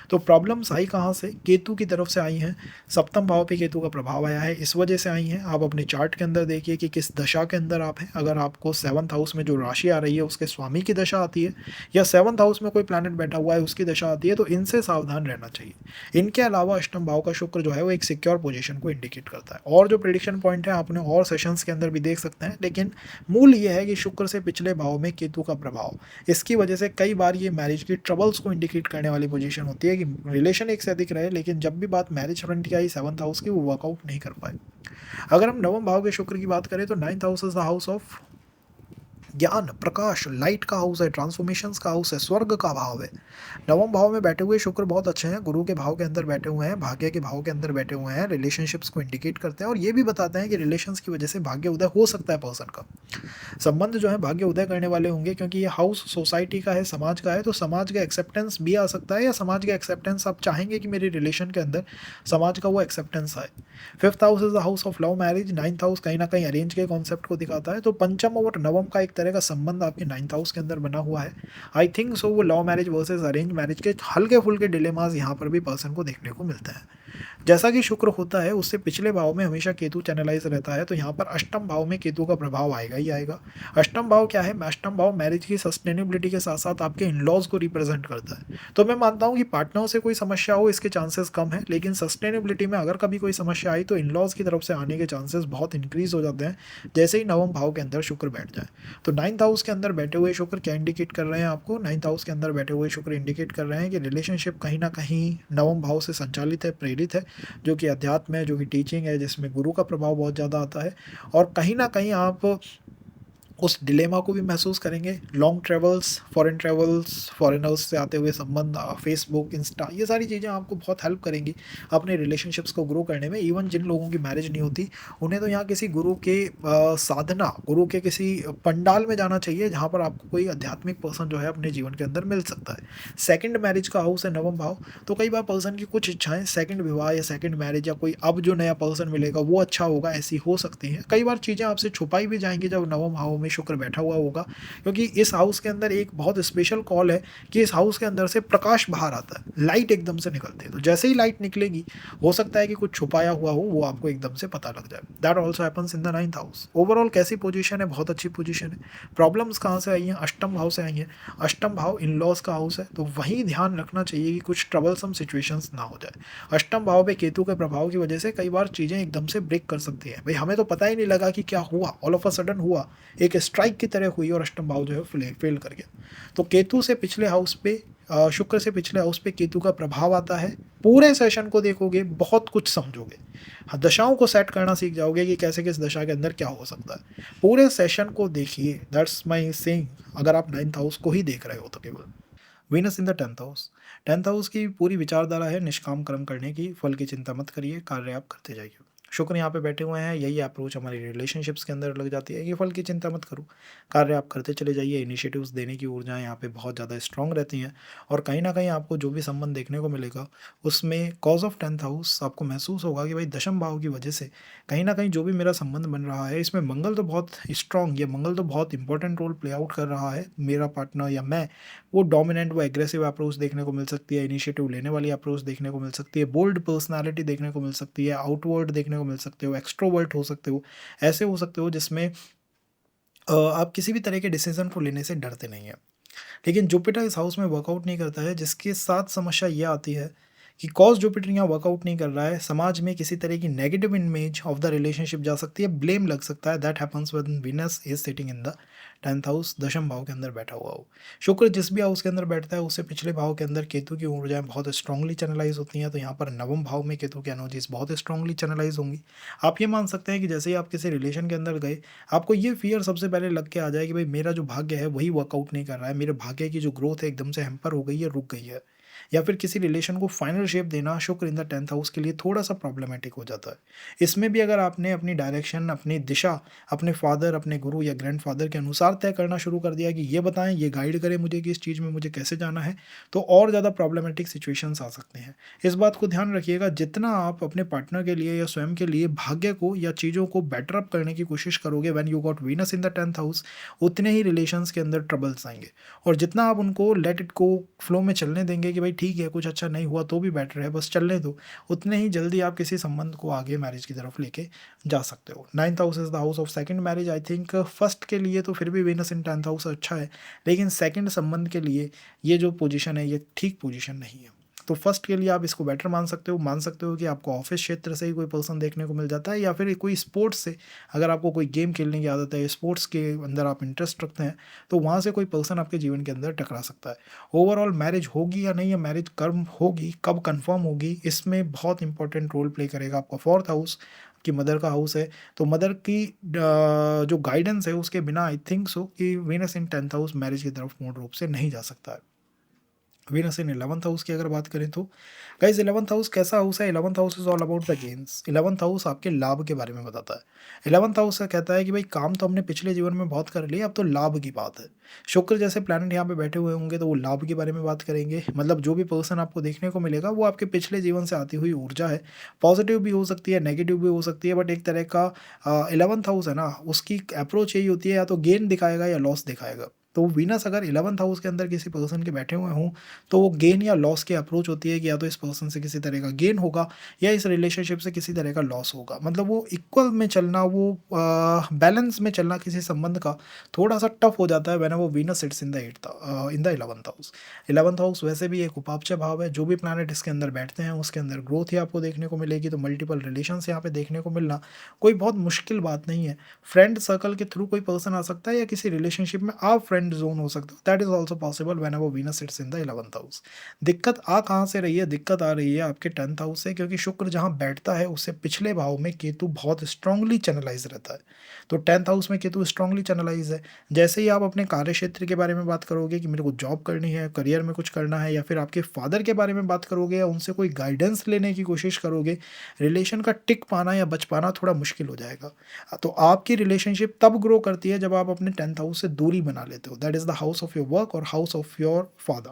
तो प्रॉब्लम्स आई कहाँ से? केतु की तरफ से आई हैं। सप्तम भाव पे केतु का प्रभाव आया है, इस वजह से आई हैं। आप अपने चार्ट के अंदर देखिए कि किस दशा के अंदर आप हैं। अगर आपको 7th हाउस में जो राशि आ रही है उसके स्वामी की दशा आती है, या 7th हाउस में कोई प्लैनेट बैठा हुआ है उसकी दशा आती है, तो इनसे सावधान रहना चाहिए। इनके अलावा अष्टम भाव का शुक्र जो है वो एक सिक्योर पोजीशन को इंडिकेट करता है। और जो प्रेडिक्शन पॉइंट है आपने और सेशंस के अंदर भी देख सकते हैं, लेकिन मूल ये है कि शुक्र से पिछले भाव में केतु का प्रभाव, इसकी वजह से कई बार ये मैरिज की ट्रबल्स को इंडिकेट करने वाली पोजीशन होती है कि रिलेशन एक से अधिक रहे, लेकिन जब भी बात मैरिज फ्रंट की आई 7th हाउस की, वो वर्कआउट नहीं कर पाए। अगर हम नवम भाव के शुक्र की बात करें तो 9th house is the house of ज्ञान, प्रकाश, लाइट का हाउस है, ट्रांसफॉर्मेशंस का हाउस है, स्वर्ग का भाव है। नवम भाव में बैठे हुए शुक्र बहुत अच्छे हैं, गुरु के भाव के अंदर बैठे हुए हैं, भाग्य के भाव के अंदर बैठे हुए हैं, रिलेशनशिप्स को इंडिकेट करते हैं और ये भी बताते हैं कि रिलेशंस की वजह से भाग्य उदय हो सकता है पर्सन का। संबंध जो है भाग्य उदय करने वाले होंगे, क्योंकि ये हाउस सोसाइटी का है, समाज का है, तो समाज का एक्सेप्टेंस भी आ सकता है, या समाज का एक्सेप्टेंस आप चाहेंगे कि मेरे रिलेशन के अंदर समाज का वो एक्सेप्टेंस आए। 5th house is the house of love marriage, 9th house कहीं ना कहीं अरेंज के कॉन्सेप्ट को दिखाता है। तो पंचम और नवम का एक तरह का संबंध आपके 9th हाउस के अंदर बना हुआ है। आई थिंक सो वो love marriage versus arrange marriage के हल्के फुल्के डिलेमास यहाँ पर भी पर्सन को देखने को मिलते हैं। जैसा कि शुक्र होता है उससे पिछले भाव में हमेशा केतु चैनलाइज रहता है, तो यहाँ पर अष्टम भाव में केतु का प्रभाव आएगा ही आएगा। अष्टम भाव क्या है? अष्टम भाव मैरिज की सस्टेनेबिलिटी के साथ साथ आपके इन-लॉज को रिप्रेजेंट करता है। तो मैं मानता हूँ कि पार्टनर से कोई समस्या हो इसके चांसेस कम है, लेकिन सस्टेनेबिलिटी में अगर कभी कोई समस्या आई तो इन-लॉज की तरफ से आने के चांसेस बहुत इंक्रीज हो जाते हैं जैसे ही नवम भाव के अंदर शुक्र बैठ जाए। तो 9th हाउस के अंदर बैठे हुए शुक्र क्या इंडिकेट कर रहे हैं आपको? 9th हाउस के अंदर बैठे हुए शुक्र इंडिकेट कर रहे हैं कि रिलेशनशिप कहीं ना कहीं नवम भाव से संचालित है, प्रेरित है, जो कि अध्यात्म है, जो कि टीचिंग है, जिसमें गुरु का प्रभाव बहुत ज़्यादा आता है। और कहीं ना कहीं आप उस डिलेमा को भी महसूस करेंगे। लॉन्ग ट्रैवल्स, फॉरेनर्स से आते हुए संबंध, फेसबुक, इंस्टा, ये सारी चीज़ें आपको बहुत हेल्प करेंगी अपने रिलेशनशिप्स को ग्रो करने में। इवन जिन लोगों की मैरिज नहीं होती उन्हें तो यहाँ किसी गुरु के साधना, गुरु के किसी पंडाल में जाना चाहिए जहाँ पर आपको कोई आध्यात्मिक पर्सन जो है अपने जीवन के अंदर मिल सकता है। सेकंड मैरिज का हाउस है नवम भाव, तो कई बार पर्सन की कुछ इच्छाएं सेकंड विवाह या सेकंड मैरिज या कोई अब जो नया पर्सन मिलेगा वो अच्छा होगा, ऐसी हो सकती हैं। कई बार चीज़ें आपसे छुपाई भी जाएंगी जब नवम भाव में में शुक्र बैठा हुआ होगा, क्योंकि इस हाउस के अंदर एक बहुत स्पेशल कॉल है कि इस हाउस के अंदर से प्रकाश बाहर आता है, लाइट एकदम से निकलती है। तो जैसे ही लाइट निकलेगी हो सकता है कि कुछ छुपाया हुआ हो, वो आपको एकदम से पता लग जाए। That also happens in the 9th house. Overall कैसी पोजीशन है? बहुत अच्छी पोजीशन है। प्रॉब्लम्स कहाँ से आई हैं? अष्टम भाव से आई हैं। अष्टम भाव इन लॉज का हाउस है, तो वहीं ध्यान रखना चाहिए कि कुछ ट्रबलसम सिचुएशंस ना हो जाए। अष्टम भाव पे केतु के प्रभाव की वजह से कई बार चीज़ें एकदम से ब्रेक कर सकती है। भाई हमें तो पता ही नहीं लगा कि क्या हुआ, ऑल ऑफ अ सडन हुआ, एक स्ट्राइक की तरह हुई और अष्टम भाव जो है फेल कर गया। तो केतु से पिछले हाउस पे शुक्र से पिछले हाउस पे केतु का प्रभाव आता है। पूरे सेशन को देखोगे, बहुत कुछ समझोगे। हाँ, दशाओं को सेट करना सीख जाओगे कि कैसे किस दशा के अंदर क्या हो सकता है। पूरे सेशन को देखिए, दैट्स माई सेइंग, अगर आप 9th हाउस को ही देख रहे हो तो केवल। Venus in the 10th house. 10th house की पूरी विचारधारा है निष्काम कर्म करने की, फल की चिंता मत करिए, कार्य आप करते जाइए। शुक्र यहाँ पे बैठे हुए हैं, यही अप्रोच हमारी रिलेशनशिप्स के अंदर लग जाती है कि फल की चिंता मत करो, कार्य आप करते चले जाइए। इनिशिएटिव्स देने की ऊर्जाएं यहाँ पे बहुत ज़्यादा स्ट्रांग रहती हैं, और कहीं ना कहीं आपको जो भी संबंध देखने को मिलेगा उसमें कॉज ऑफ 10th हाउस आपको महसूस होगा कि भाई दशम भाव की वजह से कहीं ना कहीं जो भी मेरा संबंध बन रहा है, इसमें मंगल तो बहुत स्ट्रांग, ये मंगल तो बहुत इंपॉर्टेंट रोल प्ले आउट कर रहा है। मेरा पार्टनर या मैं, वो डोमिनेंट, वो एग्रेसिव अप्रोच देखने को मिल सकती है, इनिशिएटिव लेने वाली अप्रोच देखने को मिल सकती है, बोल्ड पर्सनालिटी देखने को मिल सकती है, आउटवर्ड देखने को मिल सकते हो, एक्सट्रोवर्ट हो सकते हो, ऐसे हो सकते हो जिसमें आप किसी भी तरह के डिसीजन को लेने से डरते नहीं हैं। लेकिन जुपिटर इस हाउस में वर्कआउट नहीं करता है, जिसके साथ समस्या ये आती है कि कॉज जुपिटर यहाँ वर्कआउट नहीं कर रहा है, समाज में किसी तरह की negative image of the relationship जा सकती है, ब्लेम लग सकता है। That happens when Venus is sitting in the 10th house, दशम भाव के अंदर बैठा हुआ हो। शुक्र जिस भी हाउस के अंदर बैठता है उससे पिछले भाव के अंदर केतु की ऊर्जाएं बहुत स्ट्रांगली चैनलाइज होती हैं, तो यहाँ पर नवम भाव में केतु की एनर्जीज बहुत स्ट्रांगली चैनलाइज होंगी। आप ये मान सकते हैं कि जैसे ही आप किसी रिलेशन के अंदर गए, आपको ये फियर सबसे पहले लग के आ जाए कि भाई मेरा जो भाग्य है वही वर्कआउट नहीं कर रहा है, मेरे भाग्य की जो ग्रोथ है एकदम से हैम्पर हो गई है, रुक गई है। या फिर किसी रिलेशन को फाइनल शेप देना शुक्र इन द 10th हाउस के लिए थोड़ा सा प्रॉब्लमेटिक हो जाता है। इसमें भी अगर आपने अपनी डायरेक्शन, अपनी दिशा अपने फादर, अपने गुरु या ग्रैंडफादर के अनुसार तय करना शुरू कर दिया कि ये बताएं, ये गाइड करें मुझे कि इस चीज़ में मुझे कैसे जाना है, तो और ज़्यादा प्रॉब्लमेटिक सिचुएशंस आ सकते हैं। इस बात को ध्यान रखिएगा, जितना आप अपने पार्टनर के लिए या स्वयं के लिए भाग्य को या चीज़ों को बेटर अप करने की कोशिश करोगे when you got Venus in the 10th house, उतने ही रिलेशंस के अंदर ट्रबल्स आएंगे। और जितना आप उनको लेट इट गो, फ्लो में चलने देंगे कि भाई ठीक है, कुछ अच्छा नहीं हुआ तो भी बेटर है, बस चलने दो, उतने ही जल्दी आप किसी संबंध को आगे मैरिज की तरफ लेके जा सकते हो। 9th house is the house of second marriage. I think first के लिए तो फिर भी वीनस इन 10th हाउस अच्छा है, लेकिन सेकंड संबंध के लिए ये जो पोजीशन है ये ठीक पोजीशन नहीं है। तो फर्स्ट के लिए आप इसको बेटर मान सकते हो कि आपको ऑफिस क्षेत्र से ही कोई पर्सन देखने को मिल जाता है, या फिर कोई स्पोर्ट्स से, अगर आपको कोई गेम खेलने की आदत है, स्पोर्ट्स के अंदर आप इंटरेस्ट रखते हैं, तो वहाँ से कोई पर्सन आपके जीवन के अंदर टकरा सकता है। ओवरऑल मैरिज होगी या नहीं, या मैरिज कब होगी, कब कंफर्म होगी, इसमें बहुत इंपॉर्टेंट रोल प्ले करेगा आपका 4th हाउस, कि मदर का हाउस है। तो मदर की जो गाइडेंस है उसके बिना आई थिंक सो कि वीनस इन 10th हाउस मैरिज की तरफ पूर्ण रूप से नहीं जा सकता है। वीनस इन 11th हाउस की अगर बात करें तो गाइज 11th हाउस कैसा हाउस है? 11th house is all about the gains. 11th house आपके लाभ के बारे में बताता है। 11th हाउस का कहता है कि भाई काम तो हमने पिछले जीवन में बहुत कर लिया, अब तो लाभ की बात है। शुक्र जैसे प्लैनेट यहाँ पे बैठे हुए होंगे तो वो लाभ के बारे में बात करेंगे। मतलब जो भी पर्सन आपको देखने को मिलेगा वो आपके पिछले जीवन से आती हुई ऊर्जा है। पॉजिटिव भी हो सकती है, नेगेटिव भी हो सकती है, बट एक तरह का 11th हाउस है ना, उसकी अप्रोच यही होती है, या तो गेन दिखाएगा या लॉस दिखाएगा। तो वीनस अगर 11th हाउस के अंदर किसी पर्सन के बैठे हुए हों तो वो गेन या लॉस की अप्रोच होती है कि या तो इस पर्सन से किसी तरह का गेन होगा या इस रिलेशनशिप से किसी तरह का लॉस होगा। मतलब वो इक्वल में चलना, वो बैलेंस में चलना किसी संबंध का थोड़ा सा टफ हो जाता है व्हेन वो Venus sits in the 11th house. 11th house वैसे भी एक उपापचय भाव है। जो भी प्लैनेट इसके अंदर बैठते हैं उसके अंदर ग्रोथ ही आपको देखने को मिलेगी। तो मल्टीपल रिलेशंस यहाँ पे देखने को मिलना कोई बहुत मुश्किल बात नहीं है। फ्रेंड सर्कल के थ्रू कोई पर्सन आ सकता है या किसी रिलेशनशिप में आप फ्रेंड जोन हो सकते हो। That is also possible when वो Venus sits in the 11th house. दिक्कत आ कहाँ से रही है? दिक्कत आ रही है आपके 10th हाउस से, क्योंकि शुक्र जहाँ बैठता है उससे पिछले भाव में केतु बहुत स्ट्रांगली चैनलाइज रहता है। तो 10th हाउस में केतु स्ट्रांगली चैनलाइज है। जैसे ही आप अपने कार्य क्षेत्र के बारे में बात करोगे कि मेरे को जॉब करनी है, करियर में कुछ करना है, या फिर आपके फादर के बारे में बात करोगे या उनसे कोई गाइडेंस लेने की कोशिश करोगे, रिलेशन का टिक पाना या बच पाना थोड़ा मुश्किल हो जाएगा। तो आपकी रिलेशनशिप तब ग्रो करती है जब आप अपने 10th हाउस से दूरी बना लेते हो। हो, that is the house of your work और हाउस ऑफ योर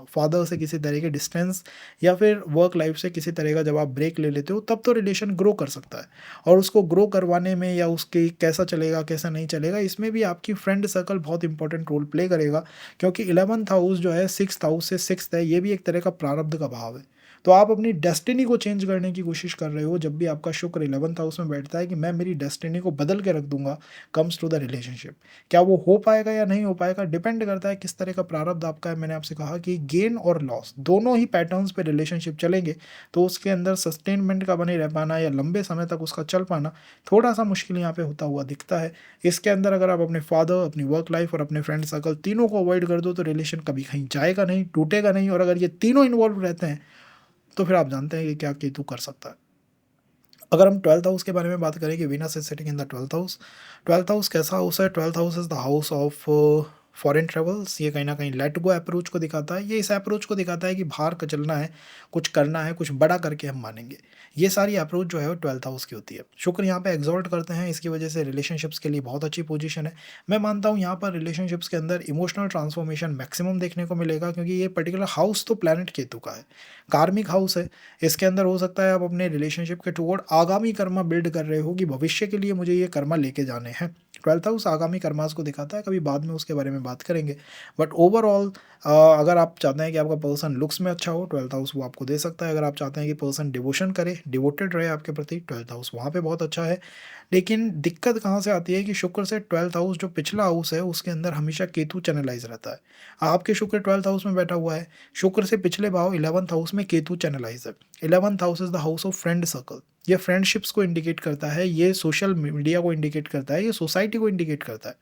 फादर से किसी तरह के डिस्टेंस या फिर वर्क लाइफ से किसी तरह का जब आप ब्रेक ले लेते हो तब तो रिलेशन ग्रो कर सकता है। और उसको ग्रो करवाने में या उसकी कैसा चलेगा कैसा नहीं चलेगा, इसमें भी आपकी फ्रेंड सर्कल बहुत इंपॉर्टेंट रोल प्ले करेगा, क्योंकि 11th हाउस जो है 6th हाउस से 6th है, ये भी एक तरह का प्रारब्ध का भाव है। तो आप अपनी डेस्टिनी को चेंज करने की कोशिश कर रहे हो जब भी आपका शुक्र 11th हाउस में बैठता है कि मैं मेरी डेस्टिनी को बदल के रख दूंगा कम्स टू द रिलेशनशिप। क्या वो हो पाएगा या नहीं हो पाएगा, डिपेंड करता है किस तरह का प्रारब्ध आपका है। मैंने आपसे कहा कि गेन और लॉस दोनों ही पैटर्न्स पे रिलेशनशिप चलेंगे, तो उसके अंदर सस्टेनमेंट का बने रह पाना या लंबे समय तक उसका चल पाना थोड़ा सा मुश्किल यहाँ पे होता हुआ दिखता है। इसके अंदर अगर आप अपने फादर, अपनी वर्क लाइफ और अपने फ्रेंड सर्कल तीनों को अवॉइड कर दो तो रिलेशन कभी कहीं जाएगा नहीं, टूटेगा नहीं। और अगर ये तीनों इन्वॉल्व रहते हैं तो फिर आप जानते हैं कि क्या केतु कर सकता है। अगर हम 12th हाउस के बारे में बात करें कि Venus is sitting in the 12th house. 12th house कैसा हाउस है? 12th house is the house of foreign travels. ये कहीं ना कहीं लेट गो अप्रोच को दिखाता है। ये इस अप्रोच को दिखाता है कि बाहर का चलना है, कुछ करना है, कुछ बड़ा करके हम मानेंगे। ये सारी अप्रोच जो है वो 12th हाउस की होती है। शुक्र यहाँ पे एग्जॉल्ट करते हैं, इसकी वजह से रिलेशनशिप्स के लिए बहुत अच्छी पोजीशन है। मैं मानता हूँ यहाँ पर रिलेशनशिप्स के अंदर इमोशनल ट्रांसफॉर्मेशन मैक्सिमम देखने को मिलेगा, क्योंकि ये पर्टिकुलर हाउस तो प्लैनेट केतु का है, कार्मिक हाउस है। इसके अंदर हो सकता है आप अपने रिलेशनशिप के टुवर्ड आगामी कर्मा बिल्ड कर रहे हो कि भविष्य के लिए मुझे ये कर्मा लेके जाने हैं। 12th हाउस आगामी कर्मास को दिखाता है, कभी बाद में उसके बारे में बात करेंगे। बट ओवरऑल अगर आप चाहते हैं कि आपका पर्सन लुक्स में अच्छा हो, 12th हाउस वो आपको दे सकता है। अगर आप चाहते हैं कि पर्सन डिवोशन करे, डिवोटेड रहे आपके प्रति, 12th हाउस वहाँ पे बहुत अच्छा है। लेकिन दिक्कत कहाँ से आती है कि शुक्र से 12th हाउस जो पिछला हाउस है उसके अंदर हमेशा केतु चैनलाइज रहता है। आपके शुक्र 12th हाउस में बैठा हुआ है, शुक्र से पिछले भाव 11th हाउस में केतु चैनलाइज है। 11th house is the house of friend circle. ये फ्रेंडशिप्स को इंडिकेट करता है, ये सोशल मीडिया को इंडिकेट करता है, ये सोसाइटी को इंडिकेट करता है।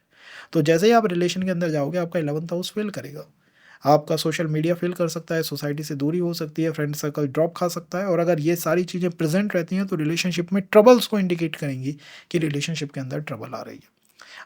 तो जैसे ही आप रिलेशन के अंदर जाओगे आपका 11th हाउस फेल करेगा, आपका सोशल मीडिया फेल कर सकता है, सोसाइटी से दूरी हो सकती है, फ्रेंड सर्कल ड्रॉप खा सकता है। और अगर ये सारी चीज़ें प्रेजेंट रहती हैं तो रिलेशनशिप में ट्रबल्स को इंडिकेट करेंगी कि रिलेशनशिप के अंदर ट्रबल आ रही है।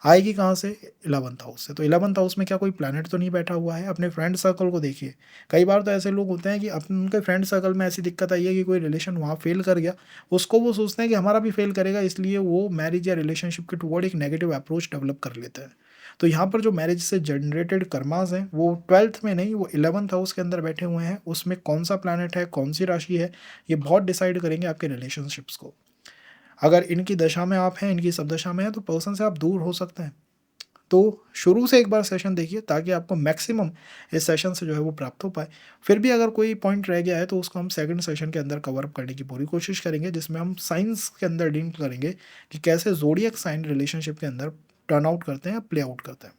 आएगी कहाँ से? 11th हाउस से। तो 11th हाउस में क्या कोई प्लैनेट तो नहीं बैठा हुआ है? अपने फ्रेंड सर्कल को देखिए। कई बार तो ऐसे लोग होते हैं कि अपन उनके फ्रेंड सर्कल में ऐसी दिक्कत आई है कि कोई रिलेशन वहाँ फेल कर गया, उसको वो सोचते हैं कि हमारा भी फेल करेगा, इसलिए वो मैरिज या रिलेशनशिप के टुवर्ड एक नेगेटिव अप्रोच डेवलप कर लेते हैं। तो यहाँ पर जो मैरिज से जनरेटेड कर्मास हैं वो 12th में नहीं, वो 11th हाउस के अंदर बैठे हुए हैं। उसमें कौन सा प्लैनेट है, कौन सी राशि है, ये बहुत डिसाइड करेंगे आपके रिलेशनशिप्स को। अगर इनकी दशा में आप हैं, इनकी सब दशा में है, तो पर्सन से आप दूर हो सकते हैं। तो शुरू से एक बार सेशन देखिए ताकि आपको मैक्सिमम इस सेशन से जो है वो प्राप्त हो पाए। फिर भी अगर कोई पॉइंट रह गया है तो उसको हम सेकंड सेशन के अंदर कवर अप करने की पूरी कोशिश करेंगे, जिसमें हम साइंस के अंदर डील करेंगे कि कैसे ज़ोडिएक साइन रिलेशनशिप के अंदर टर्न आउट करते हैं, प्ले आउट करते हैं।